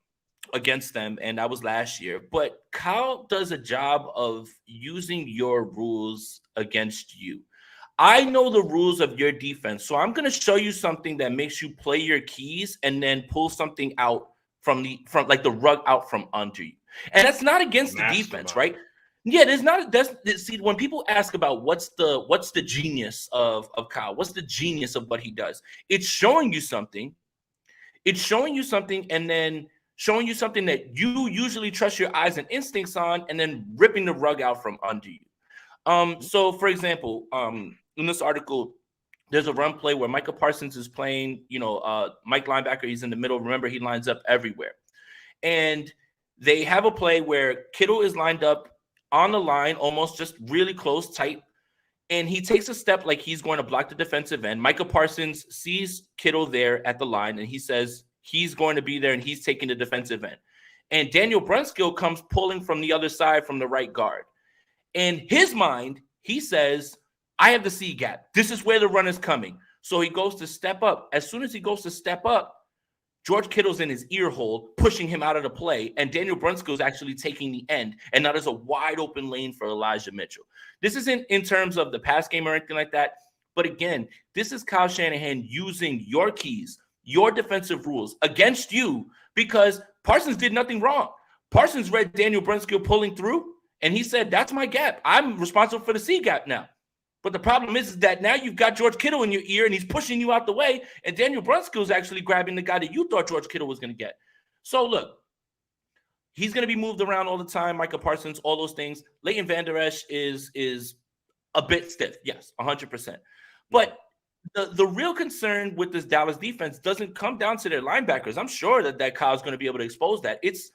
against them, and that was last year. But Kyle does a job of using your rules against you. I know the rules of your defense, so I'm going to show you something that makes you play your keys and then pull something out from the rug out from under you. And that's not against the defense, right? Yeah, see, when people ask about what's the genius of Kyle, what's the genius of what he does? It's showing you something. It's showing you something and then showing you something that you usually trust your eyes and instincts on, and then ripping the rug out from under you. So for example, in this article, there's a run play where Micah Parsons is playing, Mike linebacker. He's in the middle. Remember, he lines up everywhere. And they have a play where Kittle is lined up on the line, almost just really close, tight. And he takes a step like he's going to block the defensive end. Micah Parsons sees Kittle there at the line, and he says, he's going to be there and he's taking the defensive end. And Daniel Brunskill comes pulling from the other side from the right guard. In his mind, he says, I have the C gap. This is where the run is coming. So he goes to step up. As soon as he goes to step up, George Kittle's in his ear hole, pushing him out of the play, and Daniel Brunskill is actually taking the end, and now there's a wide open lane for Elijah Mitchell. This isn't in terms of the pass game or anything like that, but again, this is Kyle Shanahan using your keys, your defensive rules against you, because Parsons did nothing wrong. Parsons read Daniel Brunskill pulling through, and he said, that's my gap. I'm responsible for the C gap now. But the problem is that now you've got George Kittle in your ear and he's pushing you out the way. And Daniel Brunskill is actually grabbing the guy that you thought George Kittle was going to get. So look, he's going to be moved around all the time. Micah Parsons, all those things. Leighton Vander Esch is a bit stiff. Yes, 100%. But the real concern with this Dallas defense doesn't come down to their linebackers. I'm sure that Kyle's going to be able to expose that. It's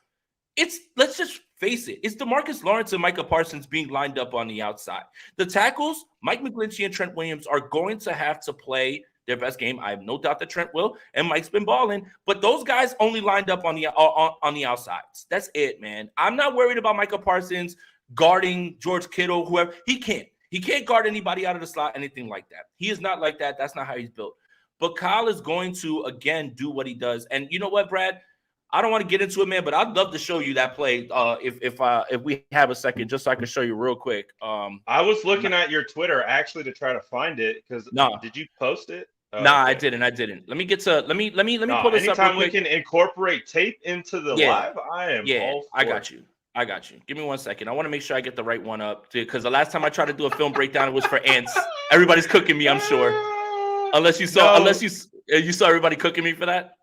let's just face it. It's DeMarcus Lawrence and Micah Parsons being lined up on the outside. The tackles, Mike McGlinchey and Trent Williams, are going to have to play their best game. I have no doubt that Trent will, and Mike's been balling. But those guys only lined up on the outsides. That's it, man. I'm not worried about Micah Parsons guarding George Kittle, whoever. He can't. He can't guard anybody out of the slot, anything like that. He is not like that. That's not how he's built. But Kyle is going to, again, do what he does. And you know what, Brad? I don't want to get into it, man, but I'd love to show you that play if we have a second, just so I can show you real quick. I was looking at your Twitter actually to try to find it because did you post it? Oh, okay. I didn't. Let me get to let me pull this up. Anytime we can incorporate tape into the live, I am all for I got you. Give me 1 second. I want to make sure I get the right one up because the last time I tried to do a film breakdown, it was for ants. Everybody's cooking me, I'm sure. Unless you saw everybody cooking me for that.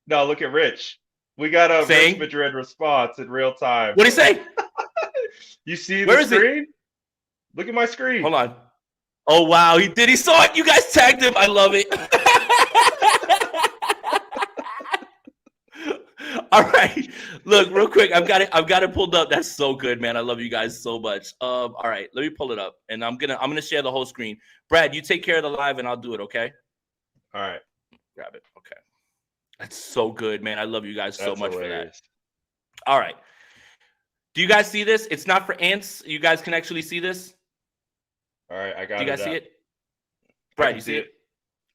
No, look at Rich. We got a Rich Madrid response in real time. What did he say? You see the screen? Look at my screen. Hold on. Oh, wow. He did. He saw it. You guys tagged him. I love it. All right. Look, real quick. I've got it pulled up. That's so good, man. I love you guys so much. All right. Let me pull it up. And I'm gonna share the whole screen. Brad, you take care of the live and I'll do it, okay? All right. Grab it. Okay. That's so good, man. I love you guys so much hilarious. For that. All right. Do you guys see this? It's not for ants. You guys can actually see this? All right, I got it. Do you guys see it? Brad, you see it?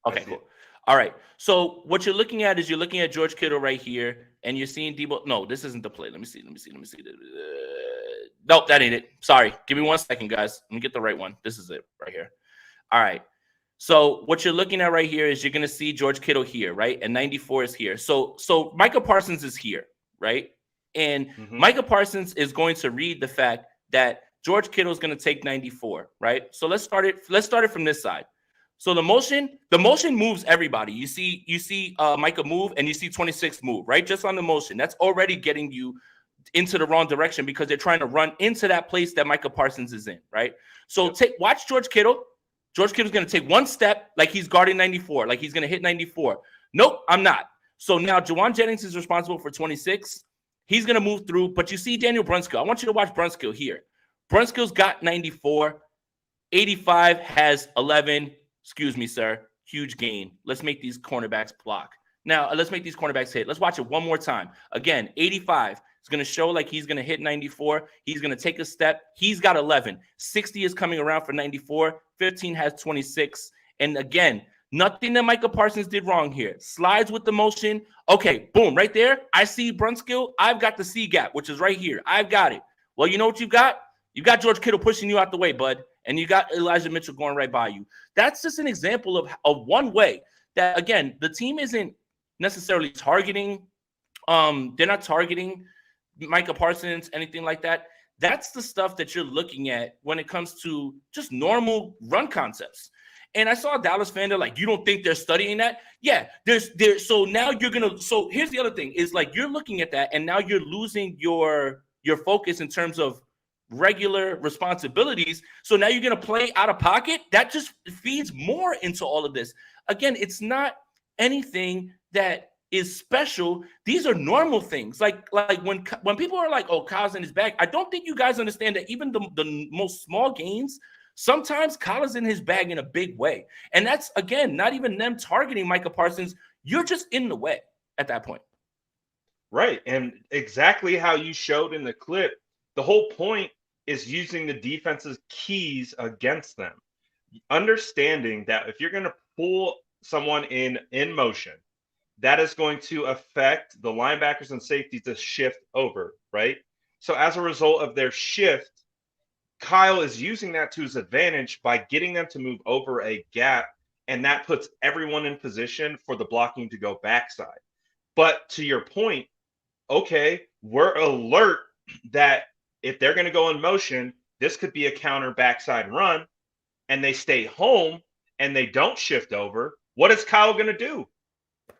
Okay, cool. All right. So what you're looking at is you're looking at George Kittle right here, and you're seeing Debo. No, this isn't the play. Let me see. Nope, that ain't it. Sorry. Give me 1 second, guys. Let me get the right one. This is it right here. All right. So what you're looking at right here is you're going to see George Kittle here, right? And 94 is here. So Micah Parsons is here, right? And Micah Parsons is going to read the fact that George Kittle is going to take 94, right? So let's start it from this side. So the motion moves everybody. You see Micah move and you see 26 move, right? Just on the motion. That's already getting you into the wrong direction because they're trying to run into that place that Micah Parsons is in, right? So watch George Kittle. George Kittle's going to take one step like he's guarding 94, like he's going to hit 94. Nope, I'm not. So now Juwan Jennings is responsible for 26. He's going to move through, but you see Daniel Brunskill. I want you to watch Brunskill here. Brunskill's got 94. 85 has 11. Excuse me, sir. Huge gain. Let's make these cornerbacks block. Now, let's make these cornerbacks hit. Let's watch it one more time. Again, 85 is going to show like he's going to hit 94. He's going to take a step. He's got 11. 60 is coming around for 94. 15 has 26. And again, nothing that Micah Parsons did wrong here. Slides with the motion. Okay, boom, right there. I see Brunskill. I've got the C gap, which is right here. I've got it. Well, you know what you've got? You got George Kittle pushing you out the way, bud. And you got Elijah Mitchell going right by you. That's just an example of one way that, again, the team isn't necessarily targeting. They're not targeting Micah Parsons, anything like that. That's the stuff that you're looking at when it comes to just normal run concepts. And I saw a Dallas fan, they're like, you don't think they're studying that? Yeah, so now you're going to, so here's the other thing is like, you're looking at that and now you're losing your focus in terms of regular responsibilities. So now you're going to play out of pocket. That just feeds more into all of this. Again, it's not anything that is special. These are normal things. Like when people are like, oh, Kyle's in his bag. I don't think you guys understand that even the most small gains, sometimes Kyle is in his bag in a big way. And that's, again, not even them targeting Micah Parsons. You're just in the way. at that point. Right. And exactly how you showed in the clip, the whole point is using the defense's keys against them. Understanding that if you're going to pull someone in motion, that is going to affect the linebackers and safeties to shift over, right? So as a result of their shift, Kyle is using that to his advantage by getting them to move over a gap, and that puts everyone in position for the blocking to go backside. But to your point, okay, we're alert that if they're going to go in motion, this could be a counter backside run, and they stay home and they don't shift over. What is Kyle going to do?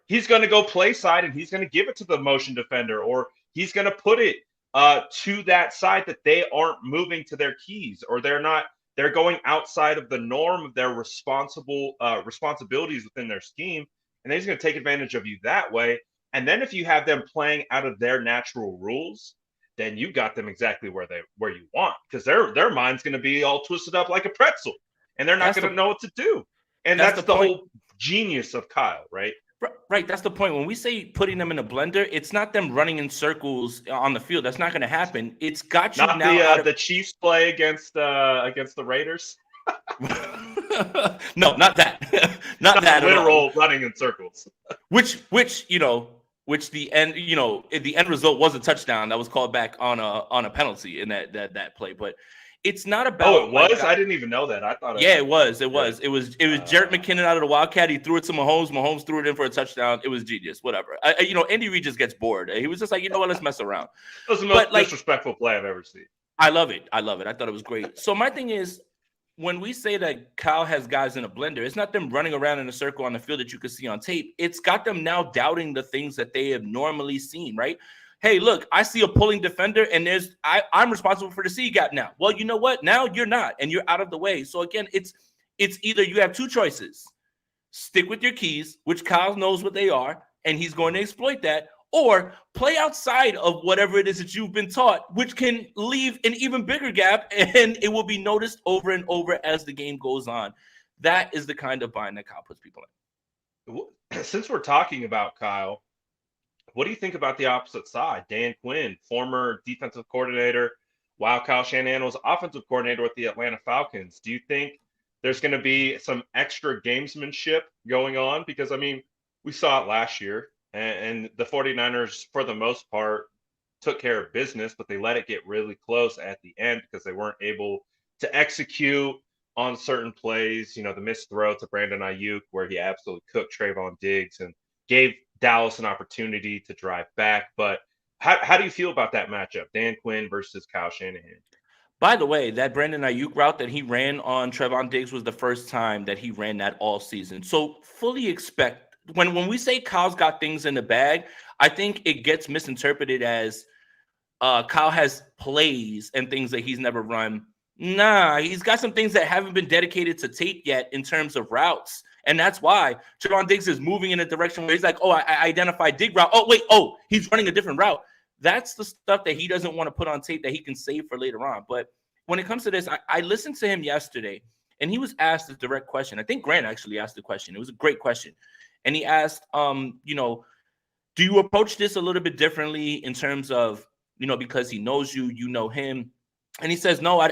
He's going to go play side and he's going to give it to the motion defender, or he's going to put it to that side that they aren't moving to their keys, or they're going outside of the norm of their responsibilities within their scheme. And then he's going to take advantage of you that way. And then if you have them playing out of their natural rules, then you got them exactly where you want, because their mind's going to be all twisted up like a pretzel, and they're not going to know what to do. And that's the whole genius of Kyle, right? Right. That's the point. When we say putting them in a blender, it's not them running in circles on the field. That's not going to happen. It's got you not now. The Chiefs play against the Raiders. No, not that. not that. Literal running in circles. Which the end result was a touchdown that was called back on a penalty in that play. But it's not about. Oh, it was? I didn't even know that. I thought. Yeah, it was. It was Jarrett McKinnon out of the Wildcat. He threw it to Mahomes. Mahomes threw it in for a touchdown. It was genius. Whatever. Andy Reid just gets bored. He was just like, you know what? Let's mess around. It was the most disrespectful play I've ever seen. I love it. I thought it was great. So my thing is, when we say that Kyle has guys in a blender, it's not them running around in a circle on the field that you can see on tape. It's got them now doubting the things that they have normally seen, right? Hey, look, I see a pulling defender, and I'm responsible for the C gap now. Well, you know what? Now you're not, and you're out of the way. So again, it's either you have two choices: stick with your keys, which Kyle knows what they are, and he's going to exploit that, or play outside of whatever it is that you've been taught, which can leave an even bigger gap, and it will be noticed over and over as the game goes on. That is the kind of bind that Kyle puts people in. Since we're talking about Kyle, what do you think about the opposite side? Dan Quinn, former defensive coordinator, while Kyle Shanahan was offensive coordinator with the Atlanta Falcons. Do you think there's going to be some extra gamesmanship going on? Because, we saw it last year, and the 49ers, for the most part, took care of business, but they let it get really close at the end because they weren't able to execute on certain plays. The missed throw to Brandon Ayuk, where he absolutely cooked Trayvon Diggs and gave Dallas an opportunity to drive back. But how do you feel about that matchup, Dan Quinn versus Kyle Shanahan? By the way, that Brandon Ayuk route that he ran on Trayvon Diggs was the first time that he ran that all season. So fully expect, when we say Kyle's got things in the bag, I think it gets misinterpreted as Kyle has plays and things that he's never run. Nah, he's got some things that haven't been dedicated to tape yet in terms of routes. And that's why Trayvon Diggs is moving in a direction where he's like, I identified dig route. Oh, wait. Oh, he's running a different route. That's the stuff that he doesn't want to put on tape that he can save for later on. But when it comes to this, I listened to him yesterday, and he was asked a direct question. I think Grant actually asked the question. It was a great question. And he asked, do you approach this a little bit differently in terms of, because he knows you, you know him? And he says, no, I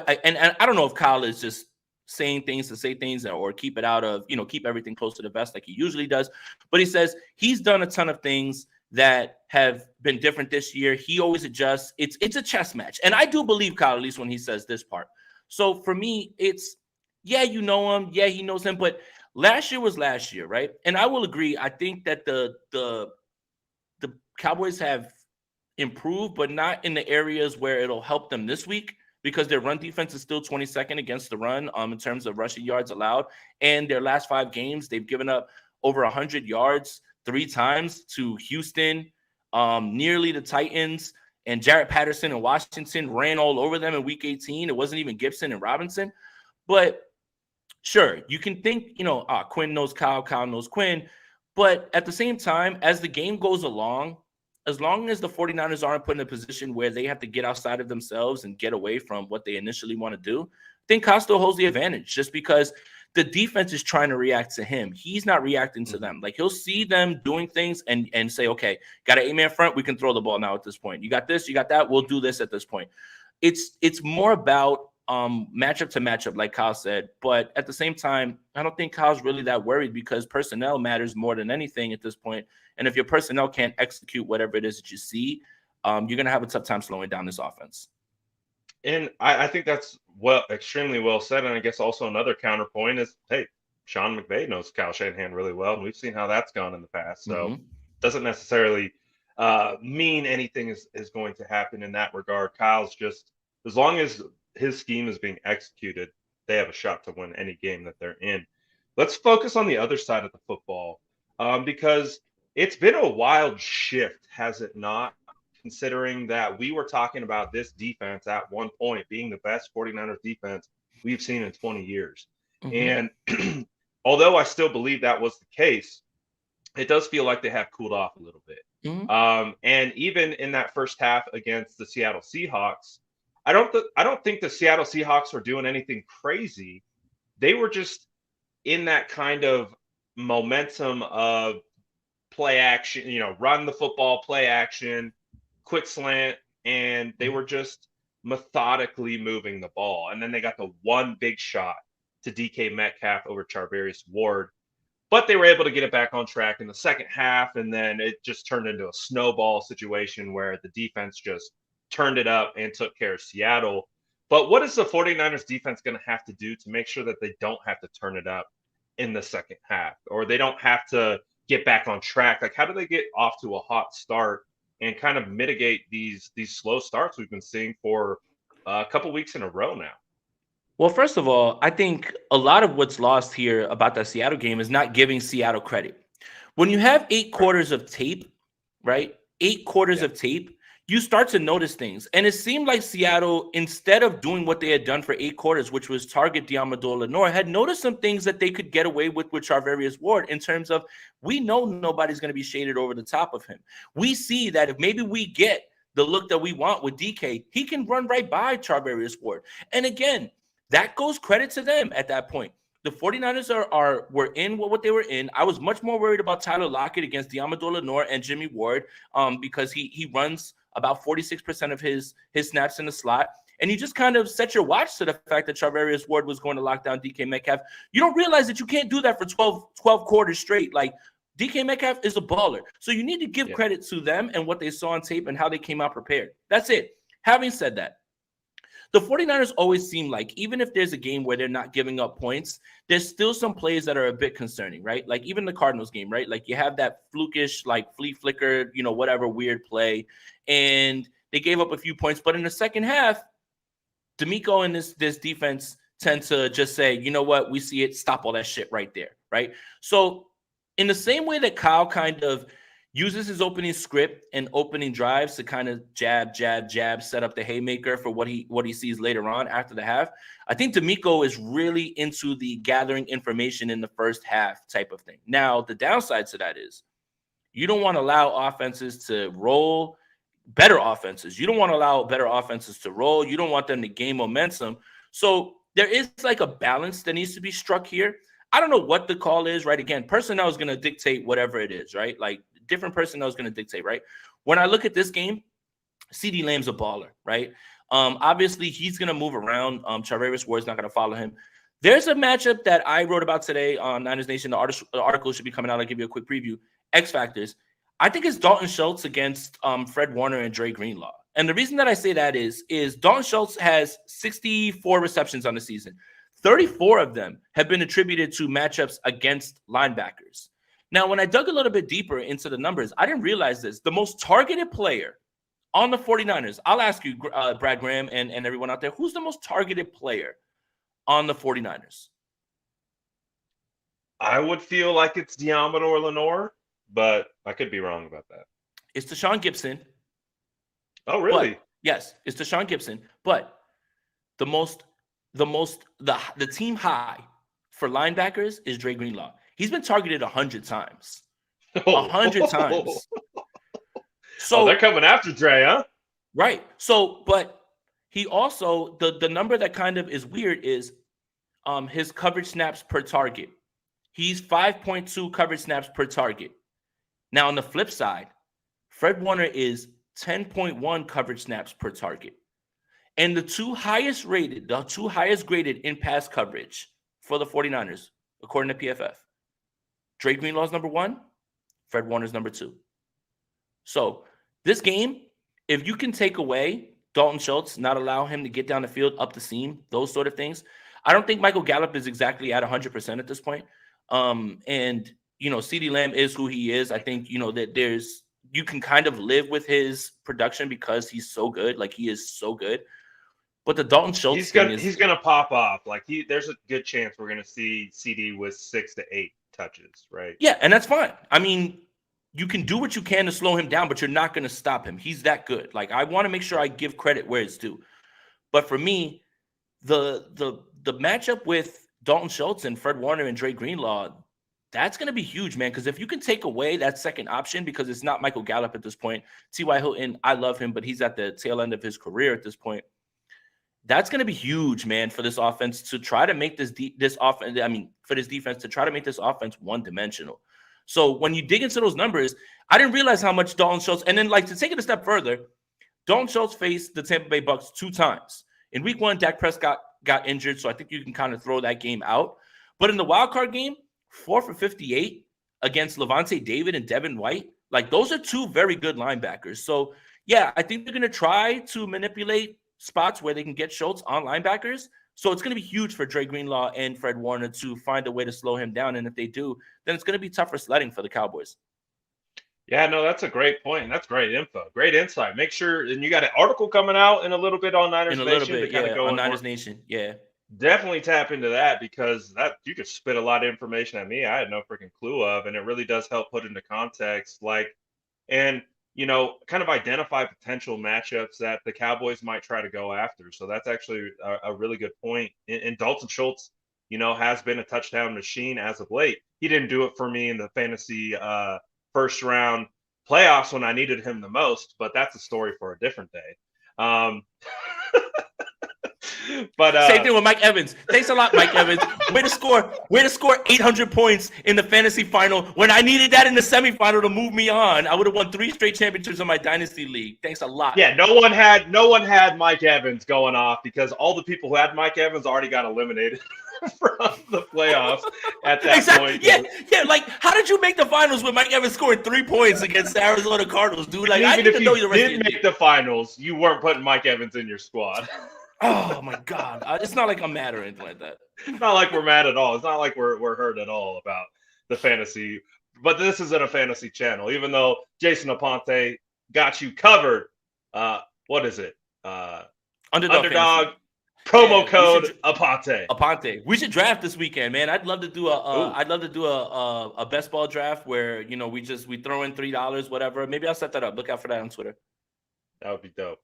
don't know if Kyle is just saying things to say things or keep it out of, keep everything close to the vest like he usually does. But he says he's done a ton of things that have been different this year. He always adjusts. It's a chess match. And I do believe Kyle, at least when he says this part. So for me, it's, yeah, you know him. Yeah, he knows him. But last year was last year, right? And I will agree. I think that the Cowboys have improved, but not in the areas where it'll help them this week, because their run defense is still 22nd against the run in terms of rushing yards allowed. And their last 5 games, they've given up over 100 yards 3 times to Houston, nearly the Titans, and Jarrett Patterson and Washington ran all over them in week 18. It wasn't even Gibson and Robinson. But sure, you can think, Quinn knows Kyle, Kyle knows Quinn. But at the same time, as the game goes along, as long as the 49ers aren't put in a position where they have to get outside of themselves and get away from what they initially want to do, I think Kyle still holds the advantage, just because the defense is trying to react to him. He's not reacting to them. Like, he'll see them doing things and say, okay, got an 8-man front, we can throw the ball now at this point. You got this, you got that, we'll do this at this point. It's more about matchup to matchup, like Kyle said. But at the same time, I don't think Kyle's really that worried because personnel matters more than anything at this point. And if your personnel can't execute whatever it is that you see, you're going to have a tough time slowing down this offense. And I think that's extremely well said. And I guess also another counterpoint is, hey, Sean McVay knows Kyle Shanahan really well, and we've seen how that's gone in the past. So doesn't necessarily mean anything is going to happen in that regard. Kyle's just, as long as his scheme is being executed, they have a shot to win any game that they're in. Let's focus on the other side of the football because it's been a wild shift, has it not? Considering that we were talking about this defense at one point being the best 49ers defense we've seen in 20 years. And although I still believe that was the case, it does feel like they have cooled off a little bit. And even in that first half against the Seattle Seahawks, I don't think the Seattle Seahawks were doing anything crazy. They were just in that kind of momentum of play action, run the football, play action, quick slant, and they were just methodically moving the ball. And then they got the one big shot to DK Metcalf over Charvarius Ward. But they were able to get it back on track in the second half, and then it just turned into a snowball situation where the defense just turned it up and took care of Seattle. But what is the 49ers defense going to have to do to make sure that they don't have to turn it up in the second half, or they don't have to get back on track? Like, how do they get off to a hot start and kind of mitigate these slow starts we've been seeing for a couple weeks in a row now? Well, first of all, I think a lot of what's lost here about that Seattle game is not giving Seattle credit. When you have 8 quarters of tape, right? 8 quarters of tape, you start to notice things. And it seemed like Seattle, instead of doing what they had done for 8 quarters, which was target Diamador Lenore, had noticed some things that they could get away with Charvarius Ward in terms of, we know nobody's going to be shaded over the top of him. We see that if maybe we get the look that we want with DK, he can run right by Charvarius Ward. And again, that goes credit to them at that point. The 49ers were in what they were in. I was much more worried about Tyler Lockett against Diamador Lenore and Jimmy Ward because he runs about 46% of his snaps in the slot. And you just kind of set your watch to the fact that Charvarius Ward was going to lock down DK Metcalf. You don't realize that you can't do that for 12 quarters straight. Like, DK Metcalf is a baller. So you need to give credit to them and what they saw on tape and how they came out prepared. That's it. Having said that, the 49ers always seem like, even if there's a game where they're not giving up points, there's still some plays that are a bit concerning, right? Like even the Cardinals game, right? Like you have that flukish, like flea flicker, whatever weird play, and they gave up a few points. But in the second half, D'Amico and this defense tend to just say, you know what, we see it, stop all that shit right there, right? So in the same way that Kyle kind of uses his opening script and opening drives to kind of jab, set up the haymaker for what he sees later on after the half, I think D'Amico is really into the gathering information in the first half type of thing. Now, the downside to that is you don't want to allow offenses to roll, better offenses. You don't want to allow better offenses to roll. You don't want them to gain momentum. So there is like a balance that needs to be struck here. I don't know what the call is, right? Again, personnel is going to dictate whatever it is, right? Like, different personnel is going to dictate, right? When I look at this game, CeeDee Lamb's a baller, right? Obviously, he's going to move around. Charvarius Ward's not going to follow him. There's a matchup that I wrote about today on Niners Nation. The article should be coming out. I'll give you a quick preview. X Factors. I think it's Dalton Schultz against Fred Warner and Dre Greenlaw. And the reason that I say that is Dalton Schultz has 64 receptions on the season. 34 of them have been attributed to matchups against linebackers. Now, when I dug a little bit deeper into the numbers, I didn't realize this. The most targeted player on the 49ers, I'll ask you, Brad Graham and everyone out there, who's the most targeted player on the 49ers? I would feel like it's Diamador Lenore, but I could be wrong about that. It's Deshaun Gibson. Oh, really? Yes, it's Deshaun Gibson. But the team high for linebackers is Dre Greenlaw. He's been targeted 100 times. 100 times. So they're coming after Dre, huh? Right. So, but he also, the number that kind of is weird is his coverage snaps per target. He's 5.2 coverage snaps per target. Now, on the flip side, Fred Warner is 10.1 coverage snaps per target. And the two highest graded in pass coverage for the 49ers, according to PFF, Dre Greenlaw's number 1, Fred Warner's number 2. So this game, if you can take away Dalton Schultz, not allow him to get down the field, up the seam, those sort of things, I don't think Michael Gallup is exactly at 100% at this point. And, CeeDee Lamb is who he is. I think, that you can kind of live with his production because he's so good. Like, he is so good. But the Dalton Schultz he's gonna pop off. Like, there's a good chance we're gonna see CD with 6 to 8 touches, right? Yeah, and that's fine. I mean, you can do what you can to slow him down, but you're not going to stop him. He's that good. Like, I want to make sure I give credit where it's due. But for me, the matchup with Dalton Schultz and Fred Warner and Dre Greenlaw, that's going to be huge, man. Because if you can take away that second option, because it's not Michael Gallup at this point, T.Y. Hilton, I love him, but he's at the tail end of his career at this point. That's going to be huge, man, for this offense to try to make this offense. I mean, for this defense to try to make this offense one-dimensional. So when you dig into those numbers, I didn't realize how much Dalton Schultz, and then like to take it a step further, Dalton Schultz faced the Tampa Bay Bucks 2 times. In week 1, Dak Prescott got injured, so I think you can kind of throw that game out. But in the wild card game, 4 for 58 against Levante David and Devin White, like those are 2 very good linebackers. So yeah, I think they're going to try to manipulate spots where they can get Schultz on linebackers. So it's going to be huge for Dre Greenlaw and Fred Warner to find a way to slow him down. And if they do, then it's going to be tougher sledding for the Cowboys. Yeah, no, that's a great point. That's great info. Great insight. Make sure, and you got an article coming out in a little bit on Niners Nation. On Niners Nation. Yeah. Definitely tap into that because that you could spit a lot of information at me I had no freaking clue of, and it really does help put into context, and kind of identify potential matchups that the Cowboys might try to go after. So that's actually a really good point. And Dalton Schultz, has been a touchdown machine as of late. He didn't do it for me in the fantasy first round playoffs when I needed him the most, but that's a story for a different day. But same thing with Mike Evans. Thanks a lot, Mike Evans. Way to score 800 points in the fantasy final when I needed that in the semifinal to move me on. I would have won 3 straight championships in my dynasty league. Thanks a lot. Yeah, no one had Mike Evans going off because all the people who had Mike Evans already got eliminated from the playoffs at that point. Yeah. Like, how did you make the finals with Mike Evans scoring 3 points against the Arizona Cardinals, dude? Like, even if you did make the finals, you weren't putting Mike Evans in your squad. Oh my God! It's not like I'm mad or anything like that. It's not like we're mad at all. It's not like we're hurt at all about the fantasy. But this isn't a fantasy channel, even though Jason Aponte got you covered. What is it? Underdog promo code Aponte. Aponte. We should draft this weekend, man. I'd love to do a best ball draft where we throw in $3, whatever. Maybe I'll set that up. Look out for that on Twitter. That would be dope.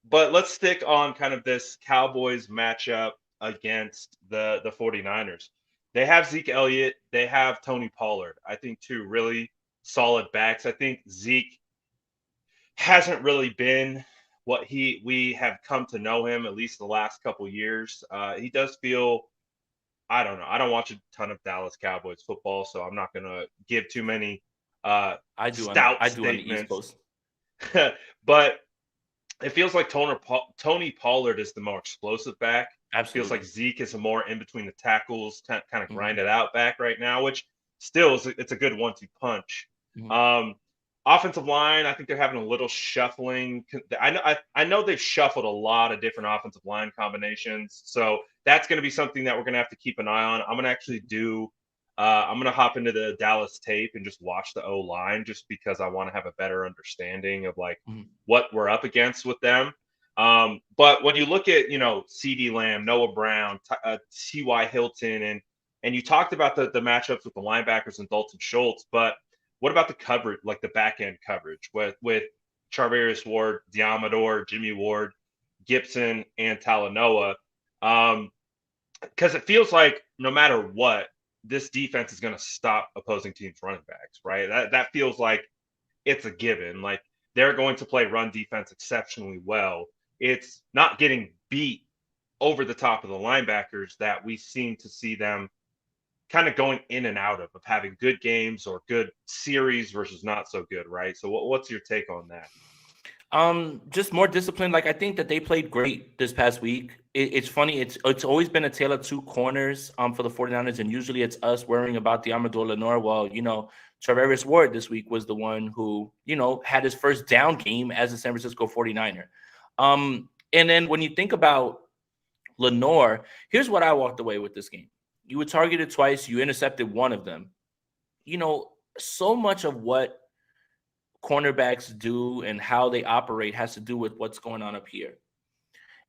But let's stick on kind of this Cowboys matchup against the 49ers. They have Zeke Elliott. They have Tony Pollard. I think 2 really solid backs. I think Zeke hasn't really been what we have come to know him, at least the last couple years. He does feel, I don't know. I don't watch a ton of Dallas Cowboys football, so I'm not going to give too many stout statements. On the East Coast. But it feels like Tony Pollard is the more explosive back. Absolutely. Feels like Zeke is a more in between the tackles, kind of grind it out back right now, which still it's a good 1-2 punch. Mm-hmm. Offensive line, I think they're having a little shuffling. I know they've shuffled a lot of different offensive line combinations, so that's going to be something that we're going to have to keep an eye on. I'm going to actually I'm going to hop into the Dallas tape and just watch the O-line just because I want to have a better understanding of what we're up against with them. But when you look at, CeeDee Lamb, Noah Brown, T.Y. Hilton, and you talked about the matchups with the linebackers and Dalton Schultz, but what about the coverage, like the back end coverage with Charvarius Ward, Diamador, Jimmy Ward, Gibson, and Talanoa? Because it feels like no matter what, this defense is going to stop opposing teams' running backs, right? That feels like it's a given. Like, they're going to play run defense exceptionally well. It's not getting beat over the top of the linebackers that we seem to see them kind of going in and out of having good games or good series versus not so good, right? So what's your take on that? Just more discipline. Like I think that they played great this past week. It's funny. It's always been a tale of two corners for the 49ers, and usually it's us worrying about the Amador Lenore. Well, Travis Ward this week was the one who, had his first down game as a San Francisco 49er. And then when you think about Lenore, here's what I walked away with this game. You were targeted twice, you intercepted one of them. So much of what cornerbacks do and how they operate has to do with what's going on up here.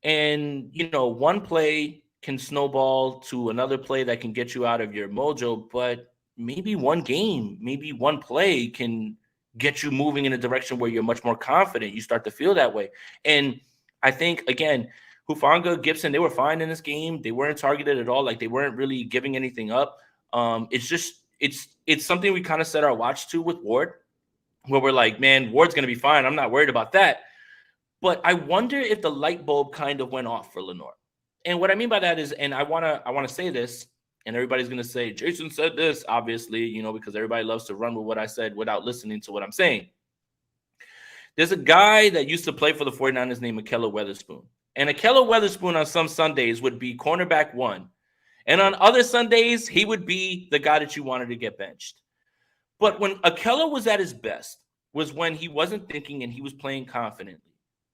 And, one play can snowball to another play that can get you out of your mojo, but maybe one game, maybe one play can get you moving in a direction where you're much more confident. You start to feel that way. And I think, again, Hufanga, Gibson, they were fine in this game. They weren't targeted at all. Like they weren't really giving anything up. It's something we kind of set our watch to with Ward, where we're like, man, Ward's going to be fine. I'm not worried about that. But I wonder if the light bulb kind of went off for Lenore. And what I mean by that is, and I want to say this, and everybody's going to say, Jason said this, obviously, because everybody loves to run with what I said without listening to what I'm saying. There's a guy that used to play for the 49ers named Ahkello Witherspoon. And Ahkello Witherspoon on some Sundays would be cornerback one. And on other Sundays, he would be the guy that you wanted to get benched. But when Ahkello was at his best was when he wasn't thinking and he was playing confidently.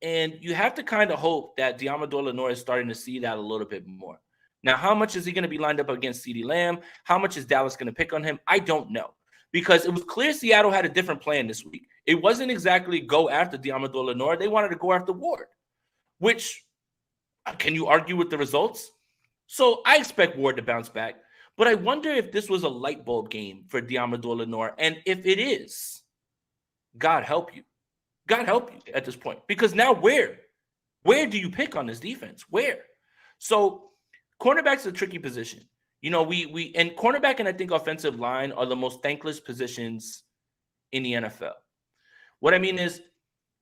And you have to kind of hope that Diamador Lenore is starting to see that a little bit more. Now, how much is he going to be lined up against CeeDee Lamb? How much is Dallas going to pick on him? I don't know. Because it was clear Seattle had a different plan this week. It wasn't exactly go after Diamador Lenore. They wanted to go after Ward, which, can you argue with the results? So I expect Ward to bounce back. But I wonder if this was a light bulb game for Diamador Lenore. And if it is, God help you. God help you at this point. Because now where do you pick on this defense? Where? So cornerback's a tricky position. We and cornerback and I think offensive line are the most thankless positions in the NFL. What I mean is,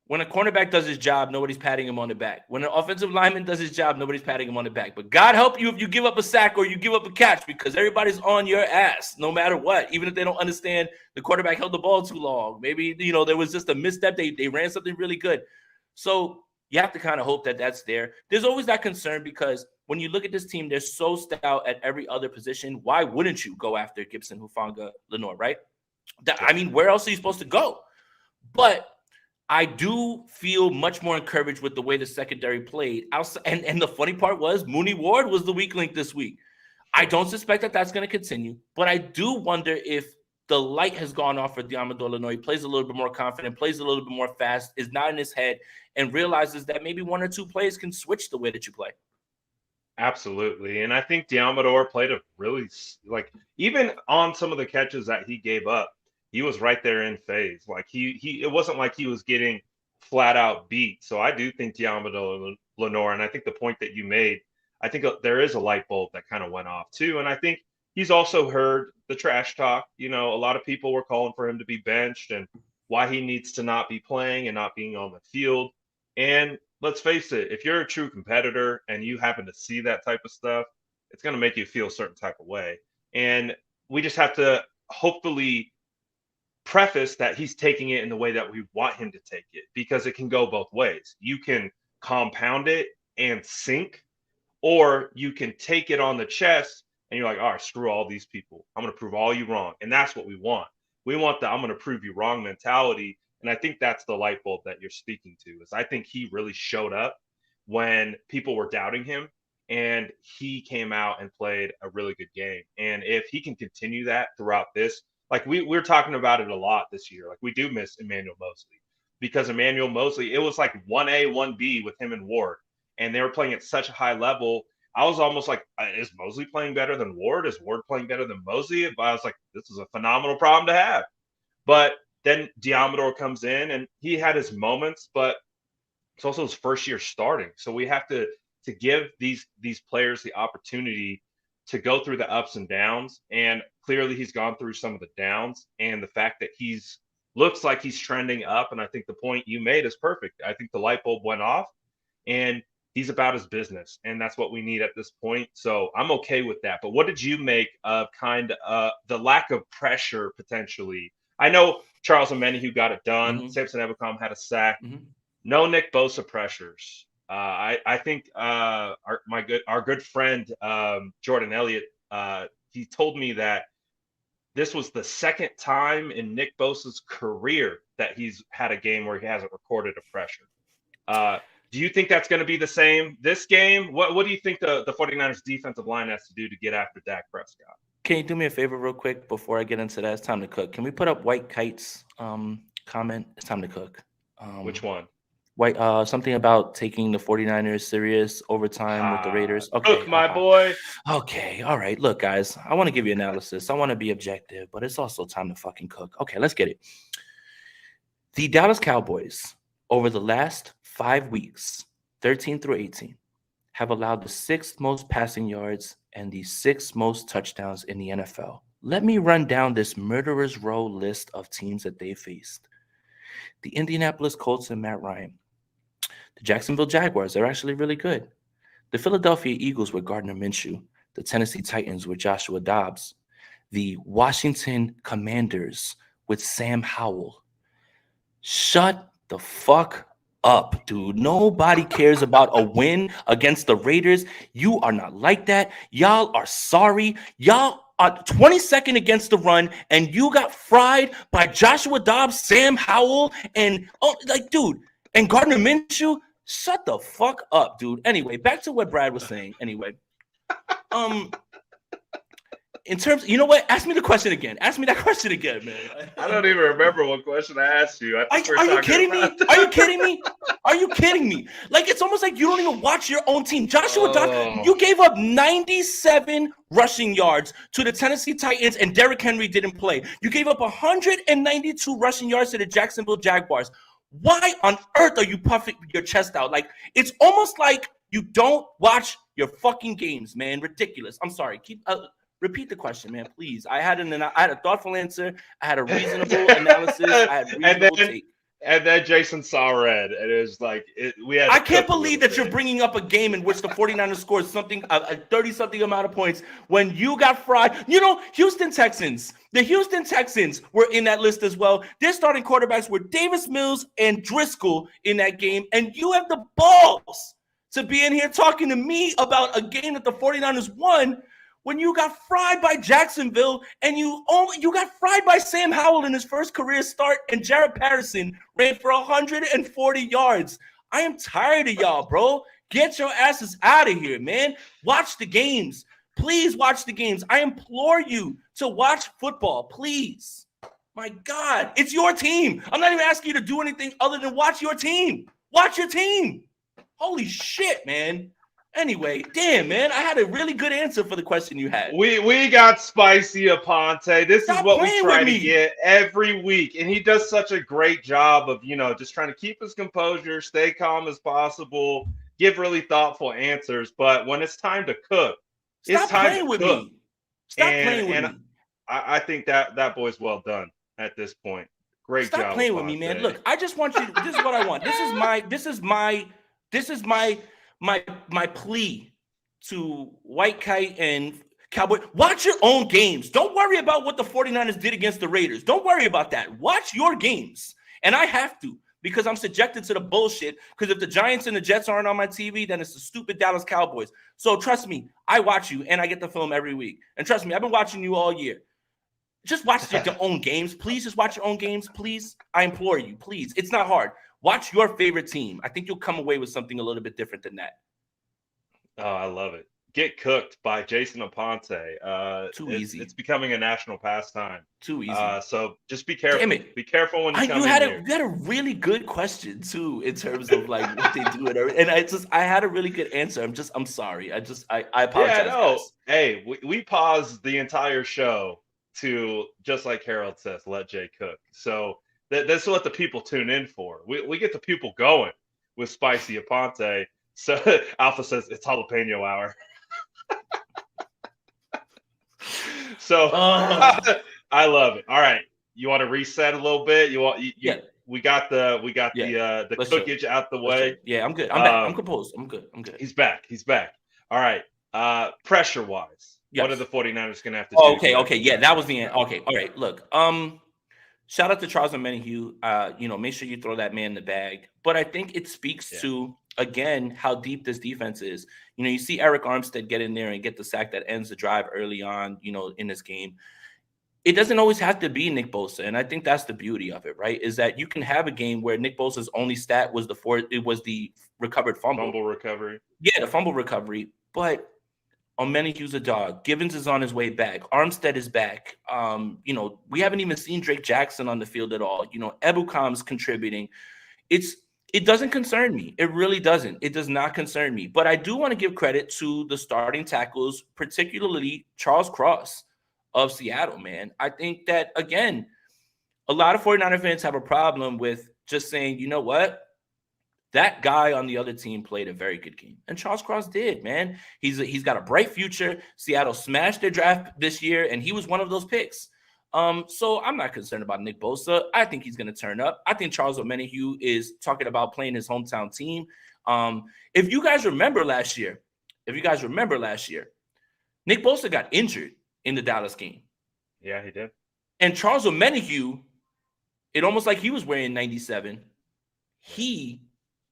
when a cornerback does his job, nobody's patting him on the back. When an offensive lineman does his job, nobody's patting him on the back. But God help you if you give up a sack or you give up a catch, because everybody's on your ass no matter what, even if they don't understand the quarterback held the ball too long. Maybe, there was just a misstep. They ran something really good. So you have to kind of hope that that's there. There's always that concern because when you look at this team, they're so stout at every other position. Why wouldn't you go after Gibson, Hufanga, Lenore, right? Where else are you supposed to go? But I do feel much more encouraged with the way the secondary played. And the funny part was Mooney Ward was the weak link this week. I don't suspect that that's going to continue, but I do wonder if the light has gone off for Diamador Lenore. He plays a little bit more confident, plays a little bit more fast, is not in his head, and realizes that maybe one or two plays can switch the way that you play. Absolutely. And I think Diamador played a really, even on some of the catches that he gave up, he was right there in phase. Like it wasn't like he was getting flat out beat. So I do think Diamador Lenore, and I think the point that you made, I think there is a light bulb that kind of went off too. And I think he's also heard the trash talk. A lot of people were calling for him to be benched and why he needs to not be playing and not being on the field. And let's face it, if you're a true competitor and you happen to see that type of stuff, it's going to make you feel a certain type of way. And we just have to hopefully preface that he's taking it in the way that we want him to take it, because it can go both ways. You can compound it and sink, or you can take it on the chest and you're like, all right, screw all these people. I'm going to prove all you wrong. And that's what we want. We want the I'm going to prove you wrong mentality. And I think that's the light bulb that you're speaking to, is I think he really showed up when people were doubting him, and he came out and played a really good game. And if he can continue that throughout this, like we're talking about it a lot this year. Like we do miss Emmanuel Moseley, because Emmanuel Moseley, it was like 1A, 1B with him and Ward, and they were playing at such a high level. I was almost like, is Moseley playing better than Ward? Is Ward playing better than Moseley? But I was like, this is a phenomenal problem to have. But then Diamador comes in and he had his moments, but it's also his first year starting. So we have to give these players the opportunity to go through the ups and downs. And clearly he's gone through some of the downs, and the fact that looks like he's trending up. And I think the point you made is perfect. I think the light bulb went off, and he's about his business, and that's what we need at this point. So I'm okay with that. But what did you make of kind of the lack of pressure potentially? I know Charles Omenihu got it done. Mhm. Samson Ebukam had a sack. Mhm. No Nick Bosa pressures. I think our good friend Jordan Elliott, he told me that this was the second time in Nick Bosa's career that he's had a game where he hasn't recorded a pressure. Do you think that's going to be the same this game? What do you think the 49ers defensive line has to do to get after Dak Prescott? Can you do me a favor real quick before I get into that? It's time to cook. Can we put up White Kite's comment? It's time to cook. Which one? White something about taking the 49ers serious overtime with the Raiders. Okay. Cook, my boy. Okay. All right. Look, guys, I want to give you analysis. I want to be objective, but it's also time to fucking cook. Okay, let's get it. The Dallas Cowboys over the last 5 weeks, 13 through 18, have allowed the 6th most passing yards and the 6th most touchdowns in the NFL. Let me run down this murderer's row list of teams that they faced. The Indianapolis Colts and Matt Ryan. The Jacksonville Jaguars, they're actually really good. The Philadelphia Eagles with Gardner Minshew. The Tennessee Titans with Joshua Dobbs. The Washington Commanders with Sam Howell. Shut the fuck up, dude. Nobody cares about a win against the Raiders. You are not like that. Y'all are sorry. Y'all are 22nd against the run, and you got fried by Joshua Dobbs, Sam Howell, and dude, and Gardner Minshew. Shut the fuck up, dude. Anyway, back to what Brad was saying. Anyway, in terms, you know what? Ask me the question again. Ask me that question again, man. I don't even remember what question I asked you. Are you kidding me? Are you kidding me? Are you kidding me? Like, it's almost like you don't even watch your own team. Joshua Dobbs, you gave up 97 rushing yards to the Tennessee Titans, and Derrick Henry didn't play. You gave up 192 rushing yards to the Jacksonville Jaguars. Why on earth are you puffing your chest out? Like, it's almost like you don't watch your fucking games, man. Ridiculous. I'm sorry. Repeat the question, man, please. I had a thoughtful answer. I had a reasonable analysis. I had reasonable take. And then Jason saw red. And it was like, I can't believe that you're bringing up a game in which the 49ers scored something, a 30-something amount of points when you got fried. You know, the Houston Texans were in that list as well. Their starting quarterbacks were Davis Mills and Driscoll in that game. And you have the balls to be in here talking to me about a game that the 49ers won when you got fried by Jacksonville, and you got fried by Sam Howell in his first career start, and Jared Patterson ran for 140 yards. I am tired of y'all, bro. Get your asses out of here, man. Watch the games. Please watch the games. I implore you to watch football, please. My God, it's your team. I'm not even asking you to do anything other than watch your team. Watch your team. Holy shit, man. Anyway, damn, man, I had a really good answer for the question you had. We got Spicy Aponte. This is what we try to get every week. And he does such a great job of, just trying to keep his composure, stay calm as possible, give really thoughtful answers. But when it's time to cook, it's time to cook. Stop playing with me. I think that boy's well done at this point. Great job. Stop playing with me, man. Look, I just want you to, this is what I want. This is my plea to White Kite and Cowboy. Watch your own games. Don't worry about what the 49ers did against the Raiders. Don't worry about that. Watch your games. And I have to, because I'm subjected to the bullshit. Because if the Giants and the Jets aren't on my TV, then it's the stupid Dallas Cowboys. So trust me, I watch you, and I get the film every week. And trust me, I've been watching you all year. Just watch your own games. Please just watch your own games, please. I implore you, please. It's not hard. Watch your favorite team. I think you'll come away with something a little bit different than that. Oh, I love it. Get cooked by Jason Aponte. Too easy. It's becoming a national pastime. Too easy. So just be careful. Damn it. Be careful when you come you in had here. You had a really good question too, in terms of like what they do and I had a really good answer. I'm sorry. I apologize. Yeah, no. Guys. Hey, we paused the entire show to, just like Harold says, let Jay cook. So that's what the people tune in for. We get the people going with Spicy Aponte. So Alpha says it's jalapeno hour. So I love it. All right, you want to reset a little bit? we got the the Let's chill. cookage out the Let's chill. way. Yeah, I'm good. I'm back. I'm composed. I'm good. He's back. All right. Pressure wise, what are Yes. the 49ers gonna have to do? Okay. Yeah, that was the end. Okay. All right. Look. Shout out to Charles Omenihu. Make sure you throw that man in the bag. But I think it speaks to, again, how deep this defense is. You see Eric Armstead get in there and get the sack that ends the drive early on, in this game. It doesn't always have to be Nick Bosa. And I think that's the beauty of it, right? Is that you can have a game where Nick Bosa's only stat was the recovered fumble. Fumble recovery. Yeah, the fumble recovery. But Omenihu's a dog. Givens is on his way back. Armstead is back. We haven't even seen Drake Jackson on the field at all. Ebukam's contributing. It doesn't concern me. It really doesn't. It does not concern me. But I do want to give credit to the starting tackles, particularly Charles Cross of Seattle, man. I think that, again, a lot of 49er fans have a problem with just saying, you know what? That guy on the other team played a very good game. And Charles Cross did, man. He's got a bright future. Seattle smashed their draft this year, and he was one of those picks. So I'm not concerned about Nick Bosa. I think he's going to turn up. I think Charles Omenihu is talking about playing his hometown team. If you guys remember last year, Nick Bosa got injured in the Dallas game. Yeah, he did. And Charles Omenihu, it almost like he was wearing 97. He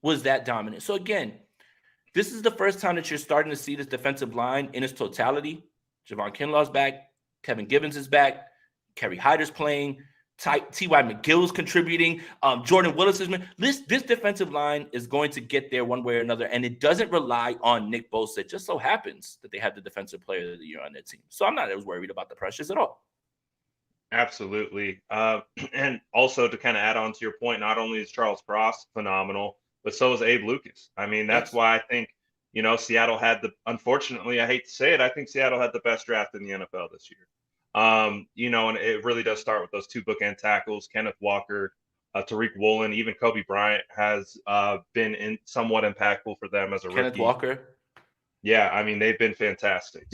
was that dominant. So again, this is the first time that you're starting to see this defensive line in its totality. Javon Kinlaw's back. Kevin Givens is back. Kerry Hyder's playing. T.Y. McGill's contributing. Jordan Willis is. This defensive line is going to get there one way or another, and it doesn't rely on Nick Bosa. It just so happens that they have the defensive player of the year on their team. So I'm not as worried about the pressures at all. Absolutely. And also to kind of add on to your point, not only is Charles Cross phenomenal, but so is Abe Lucas. I mean, that's why I think, Seattle had unfortunately, I hate to say it, I think Seattle had the best draft in the NFL this year. And it really does start with those two bookend tackles, Kenneth Walker, Tariq Woolen, even Kobe Bryant has been somewhat impactful for them as a rookie. Kenneth Walker? Yeah, I mean, they've been fantastic.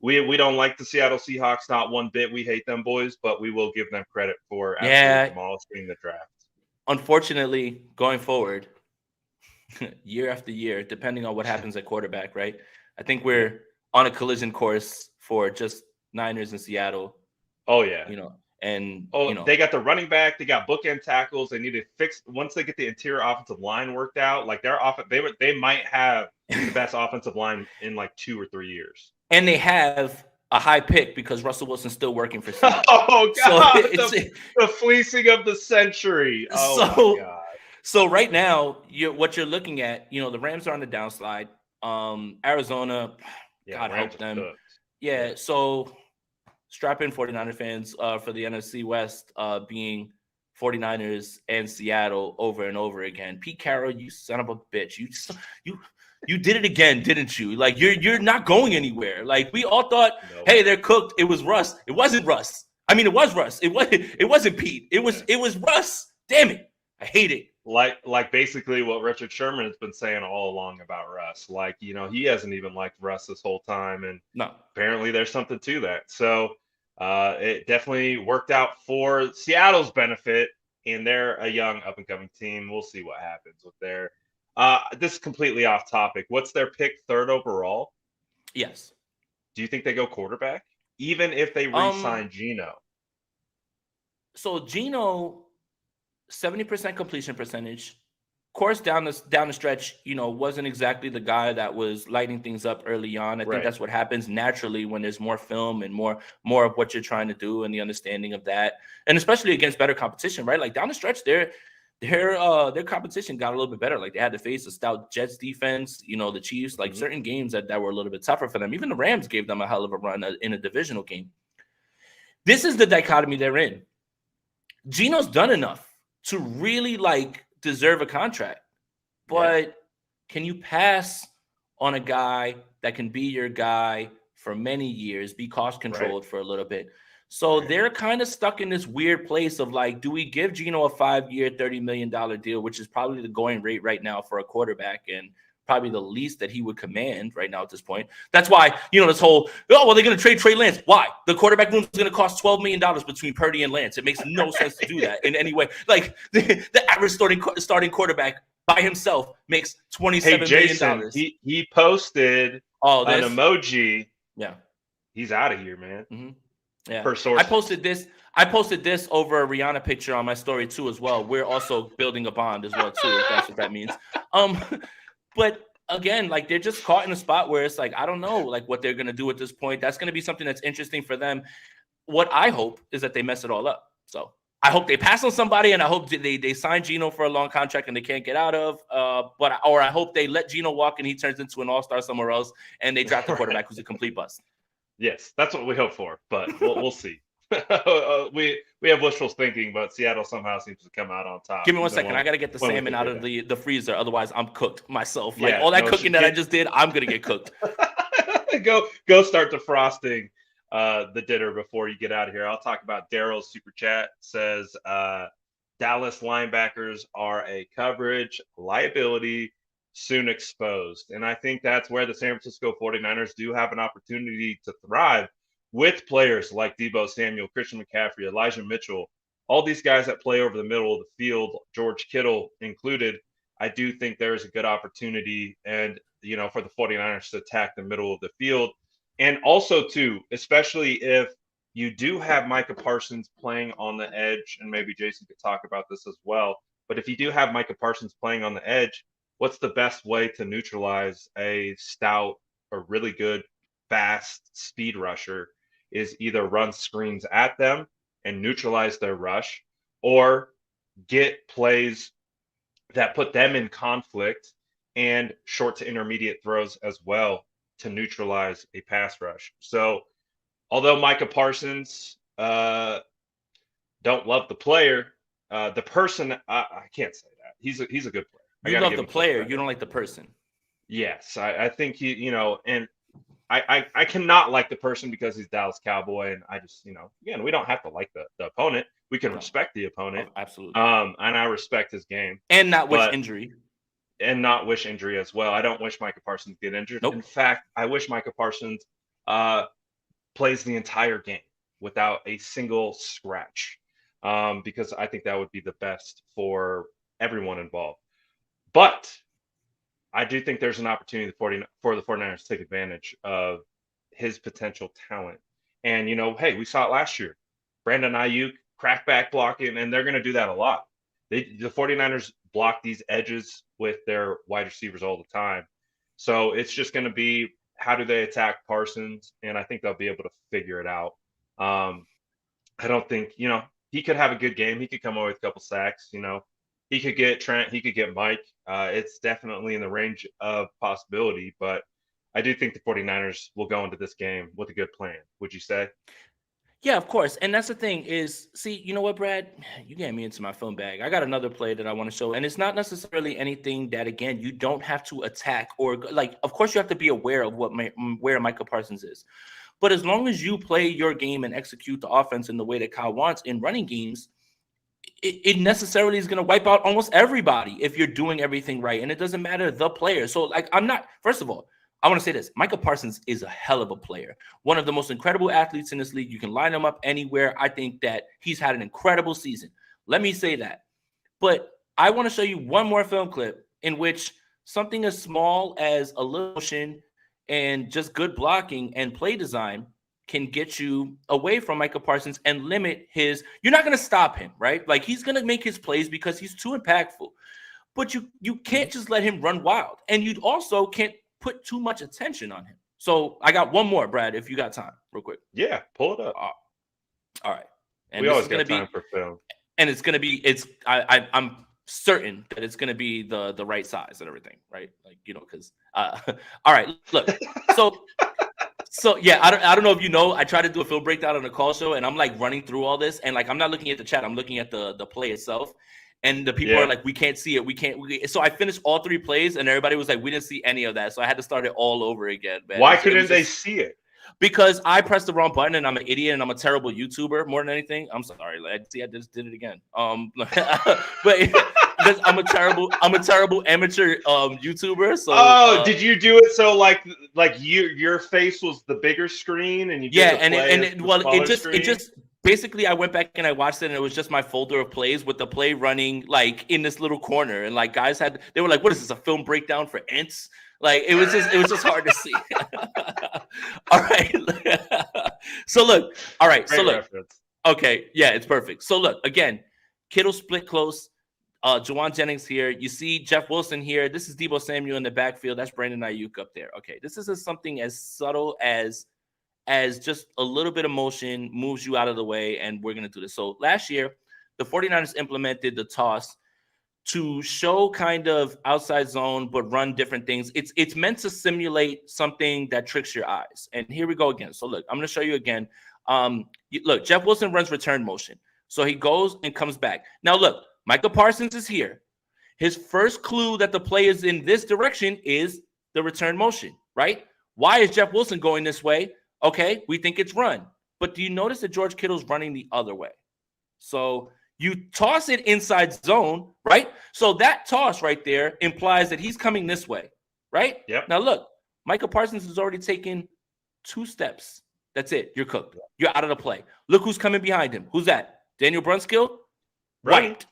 We don't like the Seattle Seahawks, not one bit. We hate them boys, but we will give them credit for absolutely demolishing the draft. Unfortunately, going forward, year after year, depending on what happens at quarterback, right? I think we're on a collision course for just Niners and Seattle. Oh, yeah. They got the running back. They got bookend tackles. They need to fix once they get the interior offensive line worked out. Like they might have the best offensive line in like 2 or 3 years. And they have a high pick because Russell Wilson's still working for Seattle. Oh, God. So the fleecing of the century. Oh, my God. So right now, what you're looking at, the Rams are on the downslide. Arizona, God help them. Cooked. Yeah, so strap in 49er fans for the NFC West being 49ers and Seattle over and over again. Pete Carroll, you son of a bitch. You did it again, didn't you? Like you're not going anywhere. Like we all thought, hey, they're cooked. It was Russ. It wasn't Russ. I mean, it was Russ. It wasn't Pete. It was Russ. Damn it. I hate it. Like basically what Richard Sherman has been saying all along about Russ. Like, he hasn't even liked Russ this whole time. And apparently there's something to that. So it definitely worked out for Seattle's benefit. And they're a young up-and-coming team. We'll see what happens with their this is completely off topic. What's their pick, 3rd overall? Yes. Do you think they go quarterback? Even if they re-sign Geno? So Geno, 70% completion percentage. Of course, down the stretch, wasn't exactly the guy that was lighting things up early on. I think that's what happens naturally when there's more film and more of what you're trying to do and the understanding of that. And especially against better competition, right? Like down the stretch, their competition got a little bit better. Like they had to face a stout Jets defense, the Chiefs, like certain games that were a little bit tougher for them. Even the Rams gave them a hell of a run in a divisional game. This is the dichotomy they're in. Geno's done enough to really deserve a contract, but can you pass on a guy that can be your guy for many years, be cost controlled for a little bit? So they're kind of stuck in this weird place of do we give Geno a 5-year, $30 million deal, which is probably the going rate right now for a quarterback and probably the least that he would command right now at this point. That's why, this whole, they're going to trade Trey Lance. Why? The quarterback room is going to cost $12 million between Purdy and Lance. It makes no sense to do that in any way. Like the average starting quarterback by himself makes $27 million. He posted an emoji. Yeah. He's out of here, man. Mm-hmm. Yeah. Per source. I posted this over a Rihanna picture on my story too as well. We're also building a bond as well too, if that's what that means. But again, like they're just caught in a spot where it's like, I don't know like what they're gonna do at this point. That's gonna be something that's interesting for them. What I hope is that they mess it all up. So I hope they pass on somebody, and I hope they sign Geno for a long contract and they can't get out of. Or I hope they let Geno walk and he turns into an all-star somewhere else, and they draft a quarterback who's a complete bust. Yes, that's what we hope for, but we'll see. we have wishful thinking, but Seattle somehow seems to come out on top. Give me 1 second. I got to get the salmon out of the freezer. Otherwise, I'm cooked myself. Like all that cooking that I just did, I'm going to get cooked. Go start defrosting the dinner before you get out of here. I'll talk about Daryl's super chat. Says Dallas linebackers are a coverage liability, soon exposed. And I think that's where the San Francisco 49ers do have an opportunity to thrive with players like Deebo Samuel, Christian McCaffrey, Elijah Mitchell, all these guys that play over the middle of the field, George Kittle included. I do think there is a good opportunity and, for the 49ers to attack the middle of the field. And also, too, especially if you do have Micah Parsons playing on the edge, and maybe Jason could talk about this as well, but if you do have Micah Parsons playing on the edge, what's the best way to neutralize a stout or really good, fast speed rusher is either run screens at them and neutralize their rush, or get plays that put them in conflict and short to intermediate throws as well to neutralize a pass rush. So although Micah Parsons don't love the player, the person, I can't say that. He's a good player. You love the player. You don't like the person. Yes. I think and I cannot like the person because he's Dallas Cowboy. And I just, again, we don't have to like the opponent. We can respect the opponent. Oh, absolutely. And I respect his game. And not wish injury. And not wish injury as well. I don't wish Micah Parsons get injured. Nope. In fact, I wish Micah Parsons plays the entire game without a single scratch, because I think that would be the best for everyone involved. But I do think there's an opportunity for the 49ers to take advantage of his potential talent. And, hey, we saw it last year. Brandon Ayuk, crackback blocking, and they're going to do that a lot. The 49ers block these edges with their wide receivers all the time. So it's just going to be, how do they attack Parsons? And I think they'll be able to figure it out. I don't think, he could have a good game. He could come away with a couple sacks, He could get Trent. He could get Mike. It's definitely in the range of possibility, but I do think the 49ers will go into this game with a good plan. Would you say? Yeah, of course. And that's the thing is, see, you know what, Brad? You get me into my film bag. I got another play that I want to show. And it's not necessarily anything that, again, you don't have to attack or like, of course, you have to be aware of where Micah Parsons is. But as long as you play your game and execute the offense in the way that Kyle wants in running games, it necessarily is going to wipe out almost everybody if you're doing everything right. And it doesn't matter the player. So, like, first of all, I want to say this. Micah Parsons is a hell of a player. One of the most incredible athletes in this league. You can line him up anywhere. I think that he's had an incredible season. Let me say that. But I want to show you one more film clip in which something as small as a little motion and just good blocking and play design can get you away from Micah Parsons and limit his – you're not going to stop him, right? Like, he's going to make his plays because he's too impactful. But you can't just let him run wild. And you also can't put too much attention on him. So I got one more, Brad, if you got time, real quick. Yeah, pull it up. All right. And we always got time for film. And it's going to be – I'm certain that it's going to be the right size and everything, right? Like, because all right, look. So yeah, I don't know if you know, I try to do a film breakdown on a call show, and I'm like running through all this, and like I'm not looking at the chat, I'm looking at the play itself, and the people are like, we can't see it, so I finished all three plays, and everybody was like, we didn't see any of that, so I had to start it all over again, man. Why couldn't they see it? Because I pressed the wrong button, and I'm an idiot, and I'm a terrible YouTuber more than anything. I'm sorry, I just did it again. But because I'm a terrible amateur YouTuber. So Oh, did you do it so like your face was the bigger screen and you yeah, did the play as the well, smaller it screen? just basically I went back and I watched it, and it was just my folder of plays with the play running like in this little corner, and like guys they were like, "What is this? A film breakdown for Ents?" Like it was just hard to see. All right, so look, all right, Great so look, reference. okay, yeah, it's perfect. So look again, Kittle split close. Juwan Jennings here. You see Jeff Wilson here. This is Deebo Samuel in the backfield. That's Brandon Ayuk up there. Okay, this is something as subtle as just a little bit of motion moves you out of the way, and we're going to do this. So last year, the 49ers implemented the toss to show kind of outside zone, but run different things. It's meant to simulate something that tricks your eyes. And here we go again. So look, I'm going to show you again. Look, Jeff Wilson runs return motion. So he goes and comes back. Now look, Micah Parsons is here. His first clue that the play is in this direction is the return motion, right? Why is Jeff Wilson going this way? Okay, we think it's run. But do you notice that George Kittle's running the other way? So you toss it inside zone, right? So that toss right there implies that he's coming this way, right? Yep. Now look, Micah Parsons has already taken 2 steps. That's it. You're cooked. You're out of the play. Look who's coming behind him. Who's that? Daniel Brunskill? Right.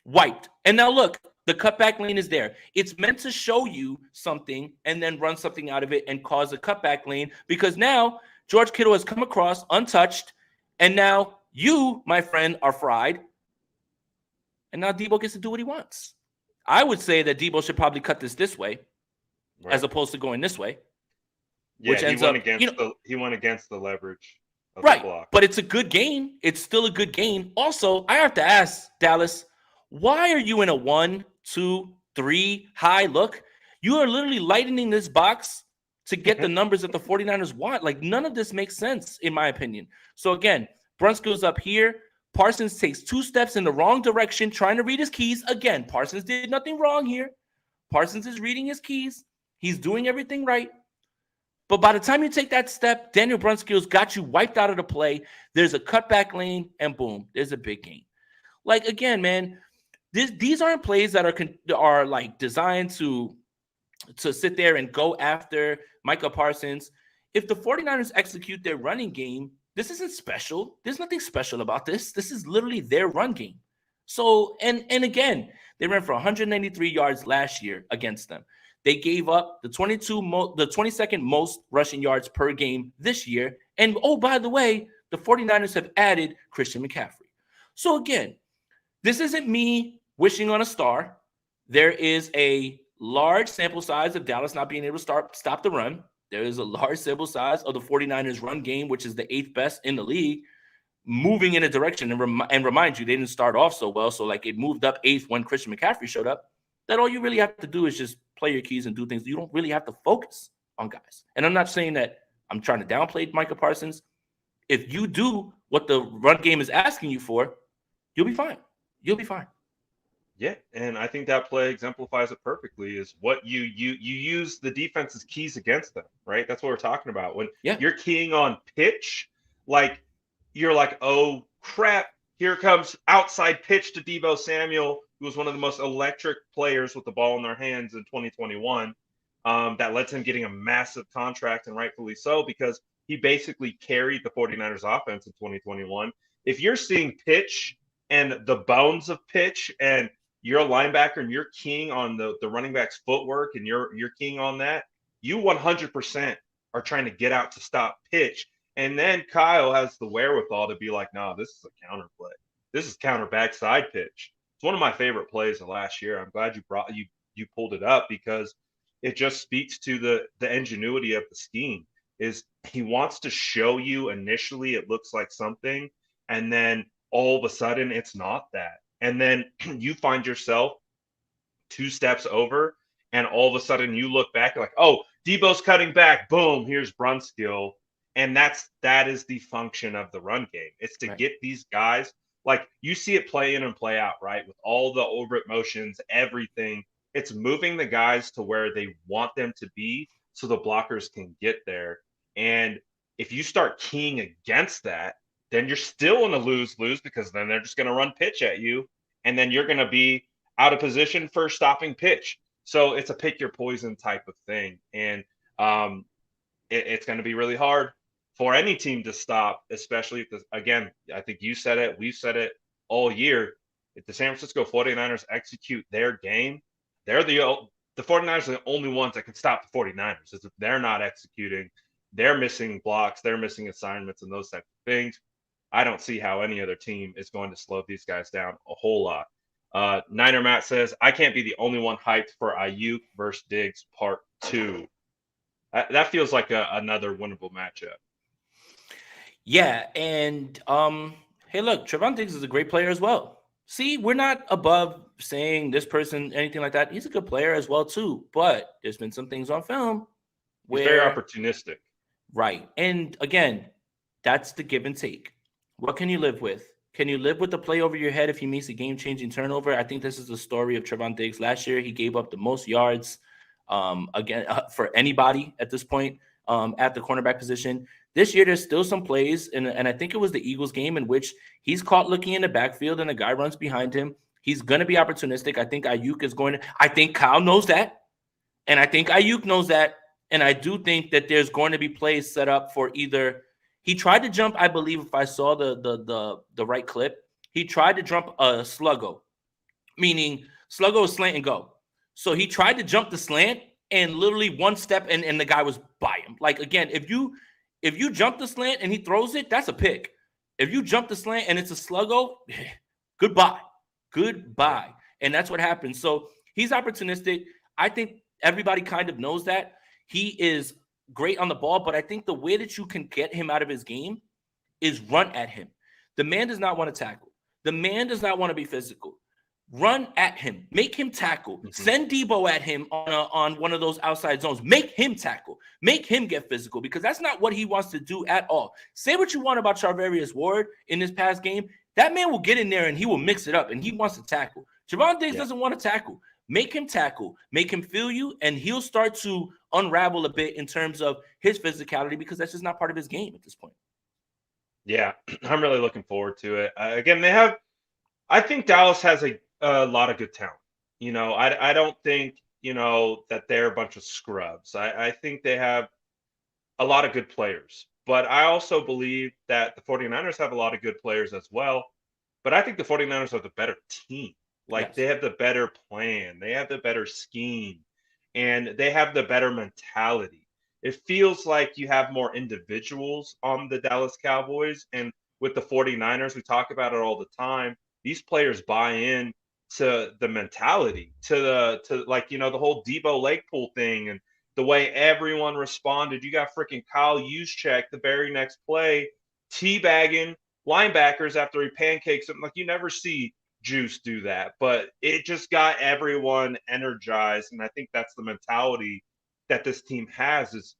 Wiped. And now look, the cutback lane is there. It's meant to show you something and then run something out of it and cause a cutback lane, because now George Kittle has come across untouched, and now you, my friend, are fried. And now Deebo gets to do what he wants. I would say that Deebo should probably cut this way, right, as opposed to going this way. Yeah, which ends he went against the leverage of right, the block. But it's a good gain. It's still a good gain. Also, I have to ask, Dallas, why are you in a 1, 2, 3 high look? You are literally lightening this box to get the numbers that the 49ers want. Like, none of this makes sense, in my opinion. So, again, Brunskill's up here. Parsons takes 2 steps in the wrong direction, trying to read his keys. Again, Parsons did nothing wrong here. Parsons is reading his keys. He's doing everything right. But by the time you take that step, Daniel Brunskill's got you wiped out of the play. There's a cutback lane, and boom, there's a big gain. Like, again, man, these aren't plays that are like designed to sit there and go after Micah Parsons. If the 49ers execute their running game, this isn't special. There's nothing special about this. This is literally their run game. So, and again, they ran for 193 yards last year against them. They gave up the 22nd most rushing yards per game this year. And, oh, by the way, the 49ers have added Christian McCaffrey. So, again, this isn't me wishing on a star. There is a large sample size of Dallas not being able to stop the run. There is a large sample size of the 49ers run game, which is the 8th best in the league, moving in a direction. And remind you, they didn't start off so well. So, like, it moved up 8th when Christian McCaffrey showed up. That all you really have to do is just play your keys and do things. You don't really have to focus on guys. And I'm not saying that I'm trying to downplay Micah Parsons. If you do what the run game is asking you for, you'll be fine. You'll be fine. Yeah, and I think that play exemplifies it perfectly. Is what you use the defense's keys against them, right? That's what we're talking about. When you're keying on pitch, like you're like, oh crap, here comes outside pitch to Deebo Samuel, who was one of the most electric players with the ball in their hands in 2021. That led to him getting a massive contract, and rightfully so, because he basically carried the 49ers offense in 2021. If you're seeing pitch and the bones of pitch, and you're a linebacker and you're keying on the running back's footwork, and you're keying on that, you 100% are trying to get out to stop pitch. And then Kyle has the wherewithal to be like, no, this is a counter play. This is counter backside pitch. It's one of my favorite plays of last year. I'm glad you pulled it up, because it just speaks to the ingenuity of the scheme. Is he wants to show you initially it looks like something, and then all of a sudden it's not that. And then you find yourself 2 steps over, and all of a sudden you look back like, oh, Deebo's cutting back. Boom, here's Brunskill. And that is the function of the run game. It's to get these guys, like you see it play in and play out, right? With all the orbit motions, everything. It's moving the guys to where they want them to be so the blockers can get there. And if you start keying against that, then you're still in a lose-lose, because then they're just going to run pitch at you. And then you're going to be out of position for stopping pitch. So it's a pick your poison type of thing. And it's going to be really hard for any team to stop, especially if again, I think you said it, we've said it all year. If the San Francisco 49ers execute their game, the 49ers are the only ones that can stop the 49ers. If they're not executing, they're missing blocks, they're missing assignments and those types of things. I don't see how any other team is going to slow these guys down a whole lot. Niner Matt says, I can't be the only one hyped for Ayuk versus Diggs Part 2. That feels like another winnable matchup. Yeah, and hey, look, Trevon Diggs is a great player as well. See, we're not above saying this person, anything like that. He's a good player as well, too. But there's been some things on film where... He's very opportunistic. Right. And again, that's the give and take. What can you live with? Can you live with the play over your head if he makes a game-changing turnover? I think this is the story of Trevon Diggs. Last year, he gave up the most yards for anybody at this point at the cornerback position. This year, there's still some plays, and I think it was the Eagles game in which he's caught looking in the backfield and a guy runs behind him. He's going to be opportunistic. I think Ayuk is going to – I think Kyle knows that, and I think Ayuk knows that, and I do think that there's going to be plays set up for either – he tried to jump, I believe, if I saw the right clip, he tried to jump a sluggo, meaning sluggo is slant and go. So he tried to jump the slant, and literally one step, and the guy was by him. Like, again, if you jump the slant and he throws it, that's a pick. If you jump the slant and it's a sluggo, goodbye. And that's what happens. So he's opportunistic. I think everybody kind of knows that. He is great on the ball, but I think the way that you can get him out of his game is run at him. The man does not want to tackle. The man does not want to be physical. Run at him. Make him tackle. Mm-hmm. Send Debo at him on one of those outside zones. Make him tackle. Make him get physical, because that's not what he wants to do at all. Say what you want about Charvarius Ward in this past game. That man will get in there and he will mix it up, and he wants to tackle. Trevon Diggs doesn't want to tackle. Make him tackle. Make him feel you, and he'll start to unravel a bit in terms of his physicality, because that's just not part of his game at this point. Yeah, I'm really looking forward to it. Again, I think Dallas has a lot of good talent. You know, I don't think, that they're a bunch of scrubs. I think they have a lot of good players. But I also believe that the 49ers have a lot of good players as well. But I think the 49ers are the better team. Like, they have the better plan. They have the better scheme. And they have the better mentality. It feels like you have more individuals on the Dallas Cowboys. And with the 49ers, we talk about it all the time. These players buy in to the mentality, to the whole Debo Lakepool thing, and the way everyone responded. You got freaking Kyle Juszczyk the very next play teabagging linebackers after he pancakes them. Like, you never see Juice do that, but it just got everyone energized, and I think that's the mentality that this team has. Is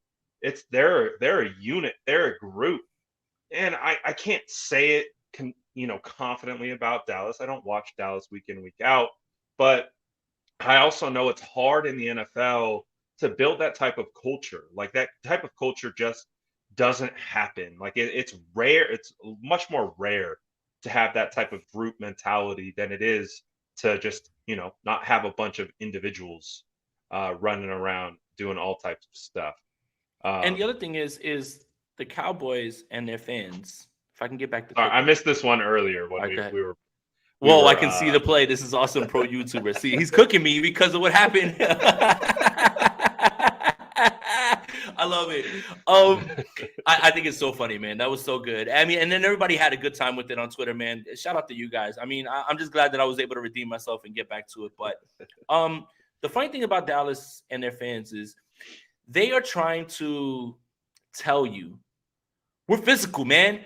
they're a unit, they're a group, and I can't say it confidently about Dallas. I don't watch Dallas week in, week out, but I also know it's hard in the NFL to build that type of culture. Like, that type of culture just doesn't happen. Like, it's rare. It's much more rare to have that type of group mentality than it is to just, not have a bunch of individuals running around doing all types of stuff. And the other thing is the Cowboys and their fans. If I can get back to I missed this one earlier when we were. Whoa, I can see the play. This is awesome, pro YouTuber. See, he's cooking me because of what happened. I love it. I think it's so funny, man. That was so good. I mean, and then everybody had a good time with it on Twitter, man. Shout out to you guys. I mean, I'm just glad that I was able to redeem myself and get back to it. But the funny thing about Dallas and their fans is they are trying to tell you, we're physical, man.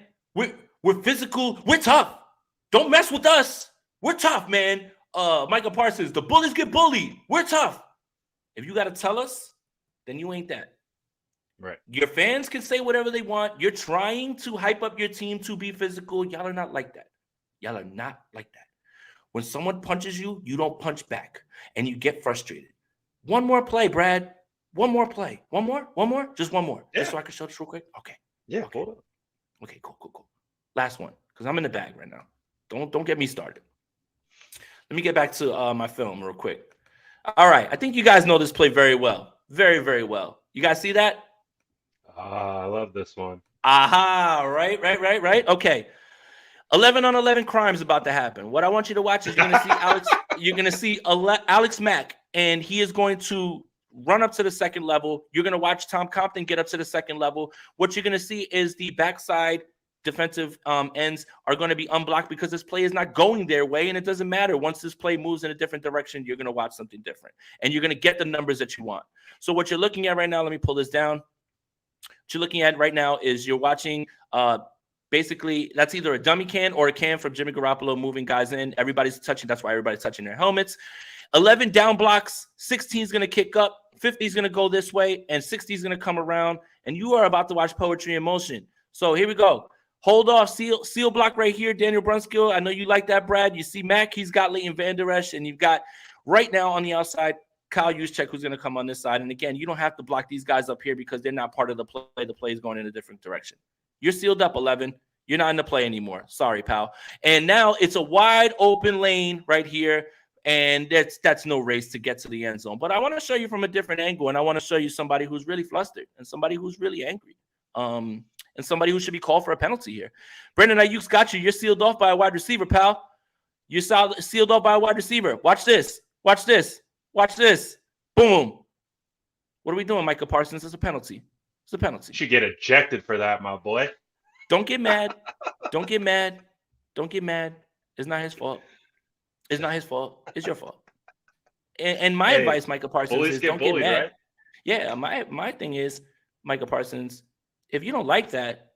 We're physical. We're tough. Don't mess with us. We're tough, man. Michael Parsons, the bullies get bullied. We're tough. If you got to tell us, then you ain't that. Right. Your fans can say whatever they want. You're trying to hype up your team to be physical. Y'all are not like that. Y'all are not like that. When someone punches you, you don't punch back, and you get frustrated. One more play, Brad. One more play. One more? Just one more. Yeah. Just so I can show this real quick? Okay. Yeah, okay. hold on. Okay, cool. Last one, because I'm in the bag right now. Don't get me started. Let me get back to my film real quick. All right. I think you guys know this play very well. Very, very well. You guys see that? I love this one. Aha. Right. Okay. 11 on 11 crimes about to happen. What I want you to watch is you're going to see Alex. You're going to see Alex Mack, and he is going to run up to the second level. You're going to watch Tom Compton get up to the second level. What you're going to see is the backside defensive ends are going to be unblocked because this play is not going their way, and it doesn't matter. Once this play moves in a different direction, you're going to watch something different, and you're going to get the numbers that you want. So what you're looking at right now, let me pull this down. What you're looking at right now is you're watching basically that's either a dummy can or a can from Jimmy Garoppolo moving guys in. Everybody's touching. That's why everybody's touching their helmets. 11 down blocks, 16 is going to kick up, 50 is going to go this way, and 60 is going to come around, and you are about to watch poetry in motion. So here we go. Hold off, seal block right here, Daniel Brunskill. I know you like that, Brad. You see Mac, he's got Leighton Vander Esch, and you've got right now on the outside Kyle Juszczyk, who's going to come on this side. And again, you don't have to block these guys up here because they're not part of the play. The play is going in a different direction. You're sealed up, 11. You're not in the play anymore. Sorry, pal. And now it's a wide open lane right here, and that's no race to get to the end zone. But I want to show you from a different angle, and I want to show you somebody who's really flustered and somebody who's really angry. And somebody who should be called for a penalty here. Brandon Ayuk's got you. You're sealed off by a wide receiver, pal. You're sealed off by a wide receiver. Watch this. Watch this. Watch this. Boom. What are we doing, Micah Parsons? It's a penalty. It's a penalty. You should get ejected for that, my boy. Don't get mad. Don't get mad. Don't get mad. It's not his fault. It's not his fault. It's your fault. And my advice, Micah Parsons, is don't get mad. Right? Yeah, my thing is, Micah Parsons, if you don't like that,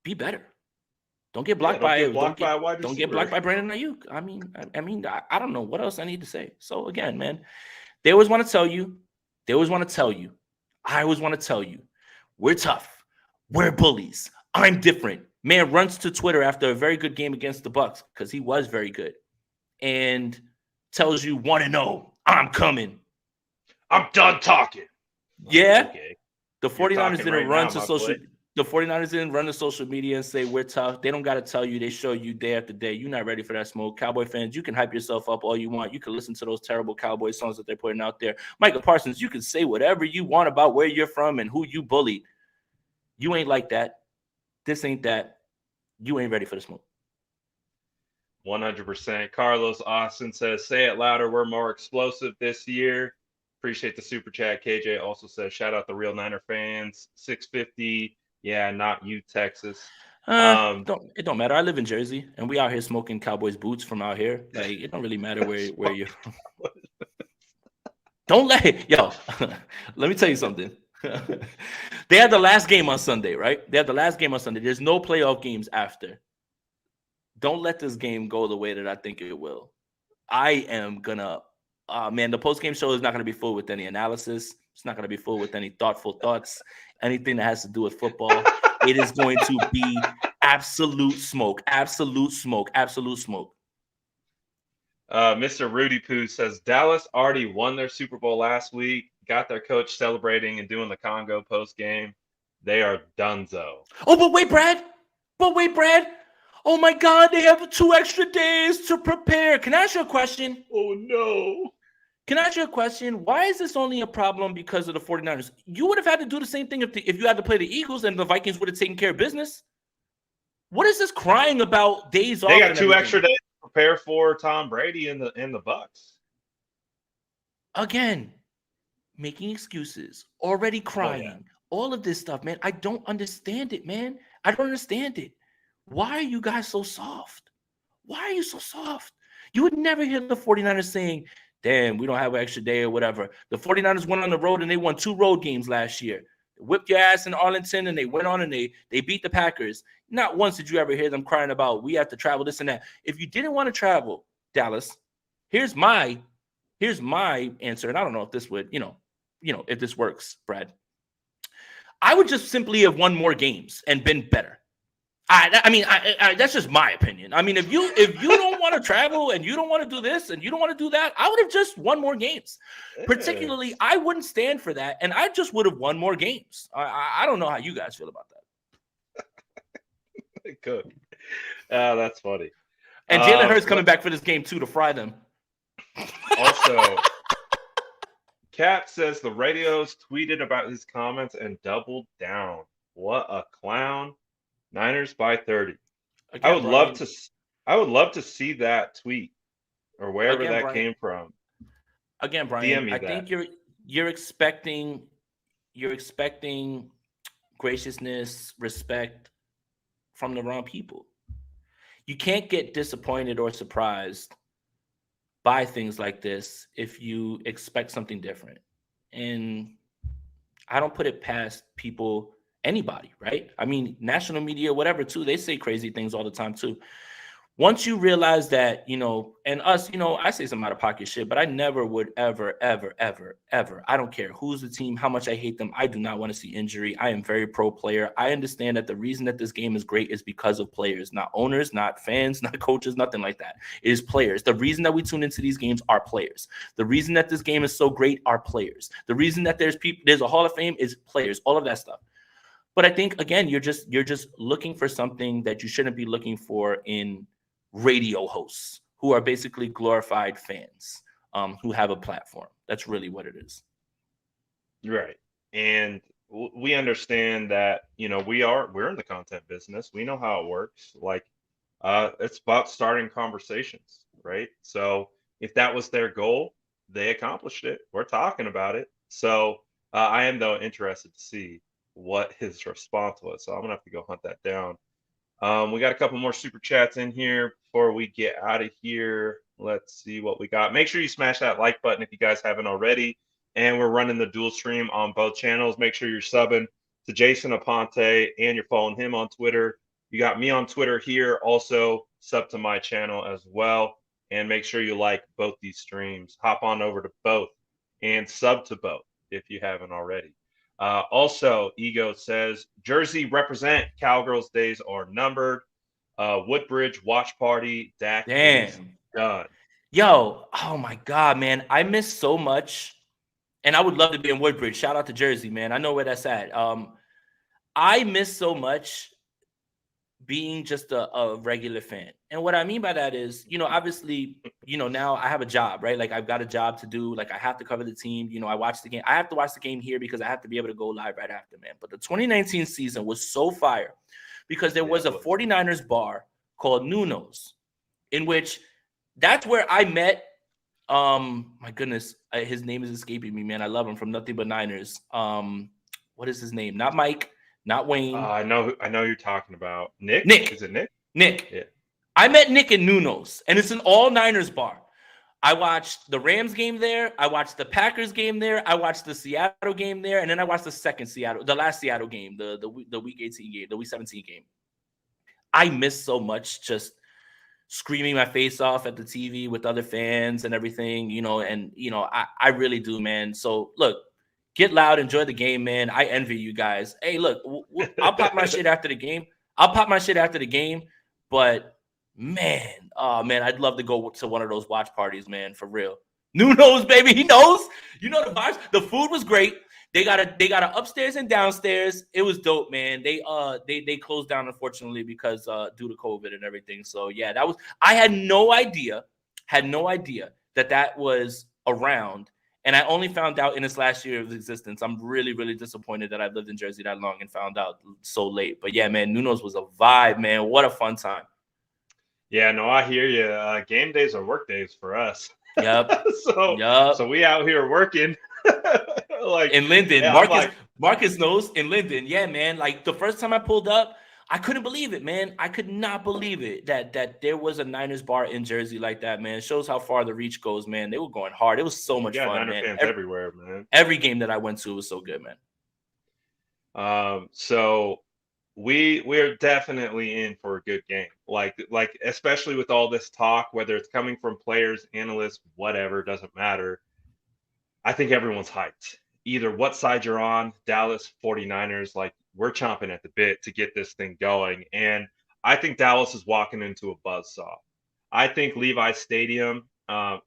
be better. Don't get blocked by a wide receiver. Don't get blocked by Brandon Ayuk. I mean, I don't know what else I need to say. So again, man, they always want to tell you. They always want to tell you. I always want to tell you. We're tough. We're bullies. I'm different. Man runs to Twitter after a very good game against the Bucs because he was very good, and tells you 1-0. I'm coming. I'm done talking. Yeah. Okay. The 49ers didn't run to social. The 49ers didn't run to social media and say we're tough. They don't got to tell you. They show you day after day. You're not ready for that smoke. Cowboy fans, you can hype yourself up all you want. You can listen to those terrible Cowboy songs that they're putting out there. Micah Parsons, you can say whatever you want about where you're from and who you bullied. You ain't like that. This ain't that. You ain't ready for the smoke. 100%. Carlos Austin says, say it louder. We're more explosive this year. Appreciate the super chat. KJ also says, shout out the real Niner fans. 650. Yeah, not you, Texas. It don't matter. I live in Jersey, and we out here smoking Cowboys boots from out here. Like, it don't really matter where you're from. Don't let it. Yo, let me tell you something. They had the last game on Sunday, right? They had the last game on Sunday. There's no playoff games after. Don't let this game go the way that I think it will. I am going to man, the post-game show is not going to be full with any analysis. It's not going to be full with any thoughtful thoughts, anything that has to do with football. It is going to be absolute smoke, absolute smoke, absolute smoke. Mr. Rudy Poo says, Dallas already won their Super Bowl last week, got their coach celebrating and doing the Congo post-game. They are donezo. Oh, but wait, Brad. Oh, my God, they have 2 extra days to prepare. Can I ask you a question? Oh, no. Can I ask you a question? Why is this only a problem because of the 49ers? You would have had to do the same thing if you had to play the Eagles and the Vikings would have taken care of business. What is this crying about days off? They got 2 extra days to prepare for Tom Brady and the Bucs. Again, making excuses, already crying, all of this stuff, man. I don't understand it, man. I don't understand it. Why are you guys so soft? Why are you so soft? You would never hear the 49ers saying, damn, we don't have an extra day or whatever. The 49ers went on the road and they won 2 road games last year. They whipped your ass in Arlington and they went on and they beat the Packers. Not once did you ever hear them crying about we have to travel this and that. If you didn't want to travel, Dallas, here's my answer. And I don't know if this would, if this works, Brad. I would just simply have won more games and been better. I mean, that's just my opinion. I mean, if you don't want to travel and you don't want to do this and you don't want to do that, I would have just won more games. Particularly, I wouldn't stand for that, and I just would have won more games. I don't know how you guys feel about that. Good. That's funny. And Jalen Hurts coming back for this game too to fry them. Also, Cat says the radios tweeted about his comments and doubled down. What a clown! Niners by 30. I Again, would love Brian. to. I would love to see that tweet or wherever Again, that Brian. came from. Again, Brian. DM me I that. think you're expecting graciousness, respect from the wrong people. You can't get disappointed or surprised by things like this if you expect something different. And I don't put it past people, anybody, right? I mean, national media, whatever, too, they say crazy things all the time, too. Once you realize that, and us, I say some out of pocket shit, but I never would ever, I don't care who's the team, how much I hate them. I do not want to see injury. I am very pro player. I understand that the reason that this game is great is because of players, not owners, not fans, not coaches, nothing like that. It is players. The reason that we tune into these games are players. The reason that this game is so great are players. The reason that there's a Hall of Fame is players, all of that stuff. But I think, again, you're just looking for something that you shouldn't be looking for in radio hosts who are basically glorified fans who have a platform. That's really what it is. Right. And we understand that, we're in the content business. We know how it works. Like, it's about starting conversations, right? So if that was their goal, they accomplished it. We're talking about it. So I am, though, interested to see what his response was. So I'm going to have to go hunt that down. We got a couple more super chats in here before we get out of here. Let's see what we got. Make sure you smash that like button if you guys haven't already. And we're running the dual stream on both channels. Make sure you're subbing to Jason Aponte and you're following him on Twitter. You got me on Twitter here. Also, sub to my channel as well. And make sure you like both these streams. Hop on over to both and sub to both if you haven't already. Also, Ego says, Jersey represent, Cowgirls days are numbered. Woodbridge watch party, Dak is done. Yo, oh my God, man. I miss so much. And I would love to be in Woodbridge. Shout out to Jersey, man. I know where that's at. I miss so much being just a regular fan. And what I mean by that is, obviously, now I have a job, right? Like I've got a job to do. Like I have to cover the team. I watch the game. I have to watch the game here because I have to be able to go live right after, man. But the 2019 season was so fire because there was a 49ers bar called Nuno's, in which that's where I met, my goodness, his name is escaping me, man. I love him, from Nothing But Niners. What is his name? Not Mike. Not Wayne. I know you're talking about. Nick? Is it Nick? Nick. Yeah. I met Nick in Nuno's, and it's an all Niners bar. I watched the Rams game there. I watched the Packers game there. I watched the Seattle game there, and then I watched the last Seattle game, the Week 18 game, the Week 17 game. I miss so much just screaming my face off at the TV with other fans and everything, I really do, man. So look. Get loud, enjoy the game, man. I envy you guys. Hey, look, I'll pop my shit after the game. But man, I'd love to go to one of those watch parties, man, for real. Nuno's, baby, he knows. The vibes. The food was great. They got a upstairs and downstairs. It was dope, man. They closed down, unfortunately, because due to COVID and everything. So yeah, I had no idea that was around. And I only found out in its last year of existence. I'm really, really disappointed that I've lived in Jersey that long and found out so late. But yeah, man, Nuno's was a vibe, man. What a fun time. Yeah, no, I hear you. Game days are work days for us. Yep. So we out here working. Like in Linden. Yeah, Marcus knows in Linden. Yeah, man. Like the first time I pulled up, I couldn't believe it, man. I could not believe it that there was a Niners bar in Jersey like that, man. It shows how far the reach goes, man. They were going hard. It was so much fun, Niner man. Fans everywhere, man. Every game that I went to was so good, man. So we're definitely in for a good game. Like especially with all this talk, whether it's coming from players, analysts, whatever, doesn't matter. I think everyone's hyped. Either what side you're on, Dallas, 49ers, like we're chomping at the bit to get this thing going. And I think Dallas is walking into a buzzsaw. I think Levi's Stadium,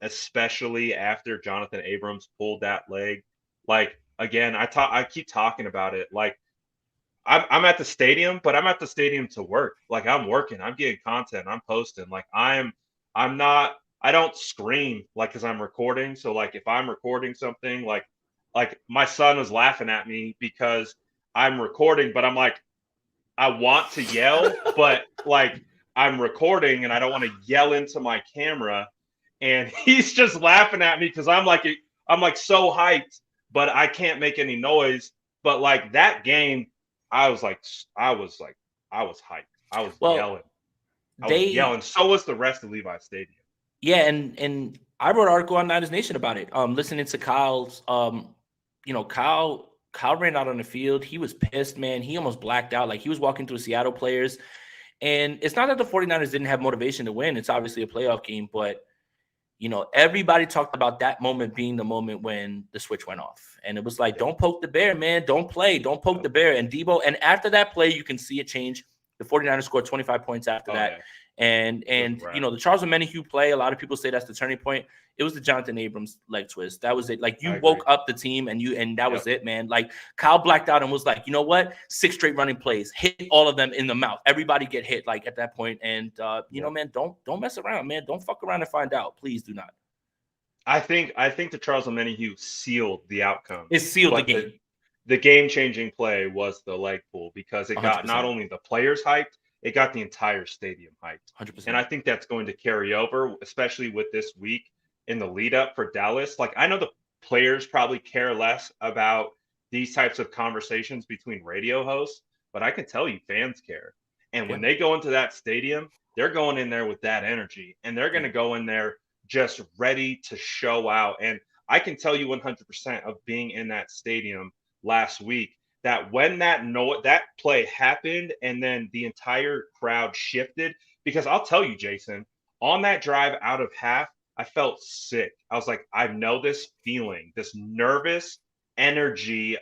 especially after Jonathan Abrams pulled that leg, like, again, I keep talking about it. Like, I'm at the stadium, but I'm at the stadium to work. Like I'm working, I'm getting content, I'm posting. Like I'm not. I don't scream like because I'm recording. So like if I'm recording something, like my son was laughing at me because I'm recording, but I'm like I want to yell, but like I'm recording and I don't want to yell into my camera. And he's just laughing at me because I'm like so hyped, but I can't make any noise. But like that game, I was like I was hyped. I was Well, yelling. I was yelling. So was the rest of Levi Stadium. Yeah, and I wrote an article on Niners Nation about it. Listening to Kyle's, Kyle ran out on the field. He was pissed, man. He almost blacked out. Like he was walking through Seattle players. And it's not that the 49ers didn't have motivation to win. It's obviously a playoff game, but everybody talked about that moment being the moment when the switch went off. And it was like, don't poke the bear, man. Don't play. Don't poke the bear. And Debo, and after that play, you can see it change. The 49ers scored 25 points after that. Yeah. And the Charles Omenihu play, a lot of people say that's the turning point. It was the Jonathan Abrams leg twist. That was it. Like you woke up the team and that was it, man. Like Kyle blacked out and was like, you know what? 6 straight running plays, hit all of them in the mouth. Everybody get hit like at that point. And man, don't mess around, man. Don't fuck around and find out. Please do not. I think the Charles Omenihu sealed the outcome. It sealed the game. The game-changing play was the leg pull because it 100%. Got not only the players hyped, it got the entire stadium hyped. 100%. And I think that's going to carry over, especially with this week in the lead up for Dallas. Like I know the players probably care less about these types of conversations between radio hosts, but I can tell you fans care. And when they go into that stadium, they're going in there with that energy and they're going to go in there just ready to show out. And I can tell you 100% of being in that stadium last week, that when that play happened and then the entire crowd shifted, because I'll tell you, Jason, on that drive out of half, I felt sick. I was like, I know this feeling, this nervous energy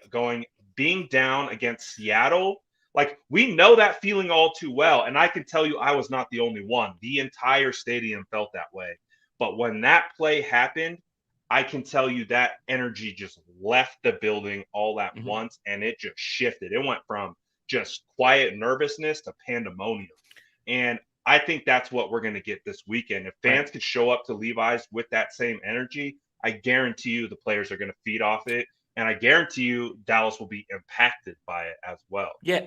being down against Seattle. Like we know that feeling all too well. And I can tell you I was not the only one. The entire stadium felt that way. But when that play happened, I can tell you that energy just left the building all at once and it just shifted. It went from just quiet nervousness to pandemonium. And I think that's what we're going to get this weekend. If fans could show up to Levi's with that same energy, I guarantee you the players are going to feed off it. And I guarantee you Dallas will be impacted by it as well. Yeah.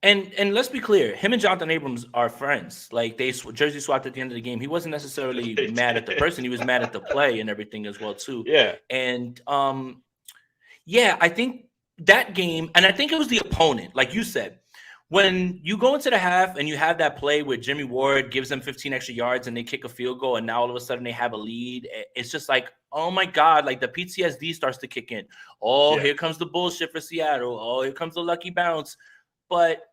And let's be clear, him and Jonathan Abrams are friends. Like they jersey swapped at the end of the game. He wasn't necessarily mad at the person. He was mad at the play and everything as well too. Yeah. And I think that game, and I think it was the opponent, like you said, when you go into the half and you have that play where Jimmy Ward gives them 15 extra yards and they kick a field goal and now all of a sudden they have a lead. It's just like, oh my God, like the PTSD starts to kick in. Oh, here comes the bullshit for Seattle. Oh, here comes the lucky bounce. But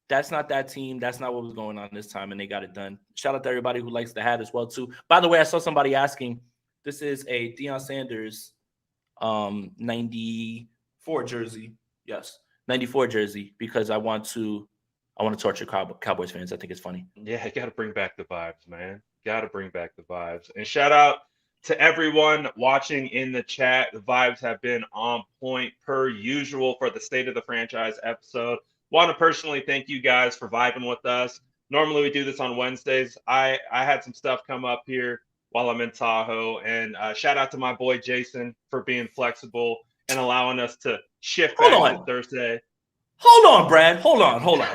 that's not that team. That's not what was going on this time, and they got it done. Shout out to everybody who likes the hat as well, too. By the way, I saw somebody asking, this is a Deion Sanders 94 jersey. Yes, 94 jersey, because I want to torture Cowboys fans. I think it's funny. Yeah, you got to bring back the vibes, man. Got to bring back the vibes. And shout out to everyone watching in the chat. The vibes have been on point per usual for the State of the Franchise episode. Want to personally thank you guys for vibing with us. Normally we do this on Wednesdays. I had some stuff come up here while I'm in Tahoe, and shout out to my boy Jason for being flexible and allowing us to shift back to Thursday. Hold on, Brad. Hold on.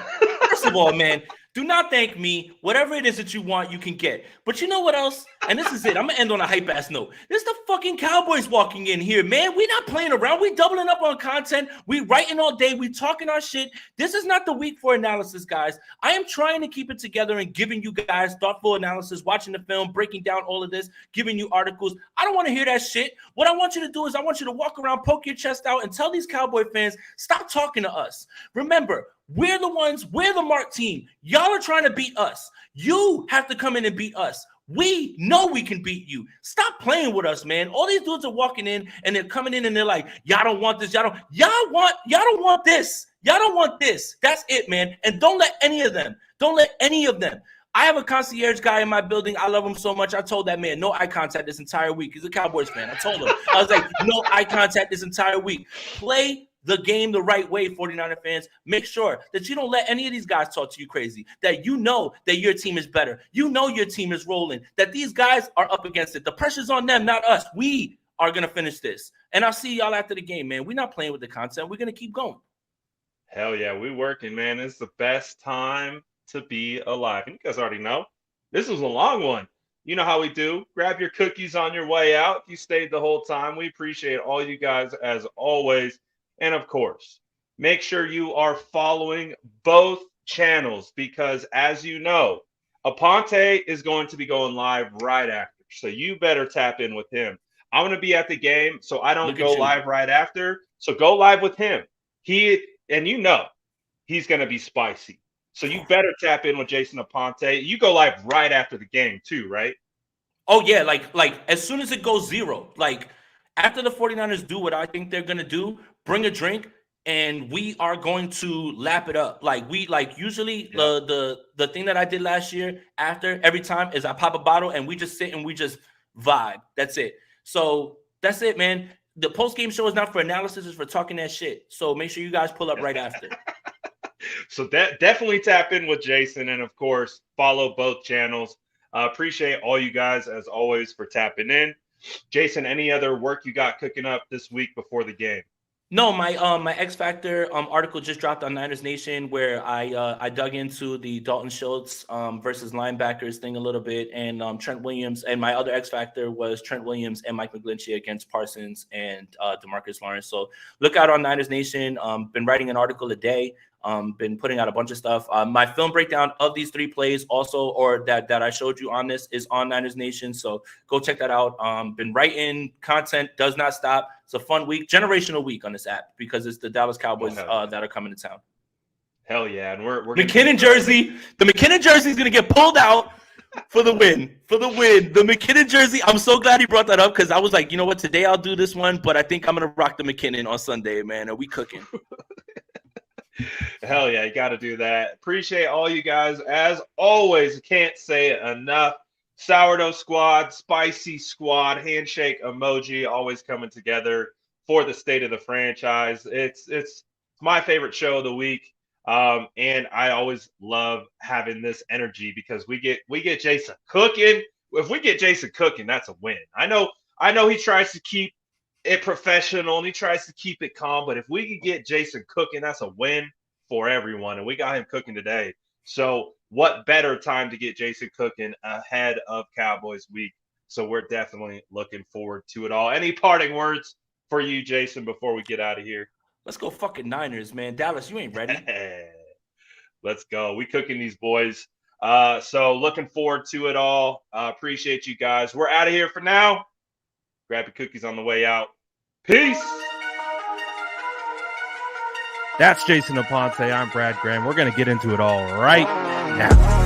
First of all, man, do not thank me. Whatever it is that you want, you can get. But you know what else? And this is it. I'm going to end on a hype-ass note. This is the fucking Cowboys walking in here, man. We're not playing around. We doubling up on content. We writing all day. We talking our shit. This is not the week for analysis, guys. I am trying to keep it together and giving you guys thoughtful analysis, watching the film, breaking down all of this, giving you articles. I don't want to hear that shit. What I want you to do is I want you to walk around, poke your chest out, and tell these Cowboy fans, stop talking to us. Remember, we're the mark team. Y'all are trying to beat us. You have to come in and beat us. We know we can beat you. Stop playing with us, man. All these dudes are walking in and they're coming in and they're like, y'all don't want this. Y'all don't want this. Y'all don't want this. That's it, man. And don't let any of them. I have a concierge guy in my building. I love him so much. I told that man, no eye contact this entire week. He's a Cowboys fan. I told him. I was like, no eye contact this entire week. Play the game the right way, 49er fans. Make sure that you don't let any of these guys talk to you crazy, that you know that your team is better. You know your team is rolling, that these guys are up against it. The pressure's on them, not us. We are going to finish this. And I'll see y'all after the game, man. We're not playing with the content. We're going to keep going. Hell yeah, we working, man. It's the best time to be alive. And you guys already know, this was a long one. You know how we do. Grab your cookies on your way out. If you stayed the whole time, we appreciate all you guys as always. And of course, make sure you are following both channels because as you know, Aponte is going to be going live right after. So you better tap in with him. I'm going to be at the game, so I don't go live right after. So go live with him. And you know he's going to be spicy. So you better tap in with Jason Aponte. You go live right after the game too, right? Oh, yeah. Like as soon as it goes 0, like after the 49ers do what I think they're going to do, bring a drink, and we are going to lap it up. Like usually the thing that I did last year after every time is I pop a bottle and we just sit and we just vibe. That's it. So that's it, man. The post-game show is not for analysis, it's for talking that shit. So make sure you guys pull up right after. So definitely tap in with Jason, and of course, follow both channels. Appreciate all you guys as always for tapping in. Jason, any other work you got cooking up this week before the game? No, my X Factor article just dropped on Niners Nation where I dug into the Dalton Schultz versus linebackers thing a little bit, and Trent Williams, and my other X Factor was Trent Williams and Mike McGlinchey against Parsons and DeMarcus Lawrence. So look out on Niners Nation. Been writing an article a day. Been putting out a bunch of stuff. My film breakdown of these 3 plays also, or that I showed you on this, is on Niners Nation. So go check that out. Been writing content, does not stop. It's a fun week, generational week on this app because it's the Dallas Cowboys that are coming to town. Hell yeah. And we're McKinnon jersey. The McKinnon jersey is going to get pulled out for the win. The McKinnon jersey. I'm so glad he brought that up because I was like, you know what? Today I'll do this one, but I think I'm going to rock the McKinnon on Sunday, man. Are we cooking? Hell yeah, you got to do that. Appreciate all you guys. As always, can't say it enough. Sourdough Squad, Spicy Squad, handshake emoji, always coming together for the state of the franchise. It's my favorite show of the week, and I always love having this energy because we get Jason cooking. If we get Jason cooking, that's a win. I know he tries to keep it professional and he tries to keep it calm, but if we can get Jason cooking, that's a win for everyone, and we got him cooking today. So what better time to get Jason cooking ahead of Cowboys week? So we're definitely looking forward to it all. Any parting words for you, Jason, before we get out of here? Let's go fucking Niners, man. Dallas, you ain't ready. Let's go. We cooking these boys. So looking forward to it all. Appreciate you guys. We're out of here for now. Grab your cookies on the way out. Peace. That's Jason Aponte. I'm Brad Graham. We're going to get into it all right now.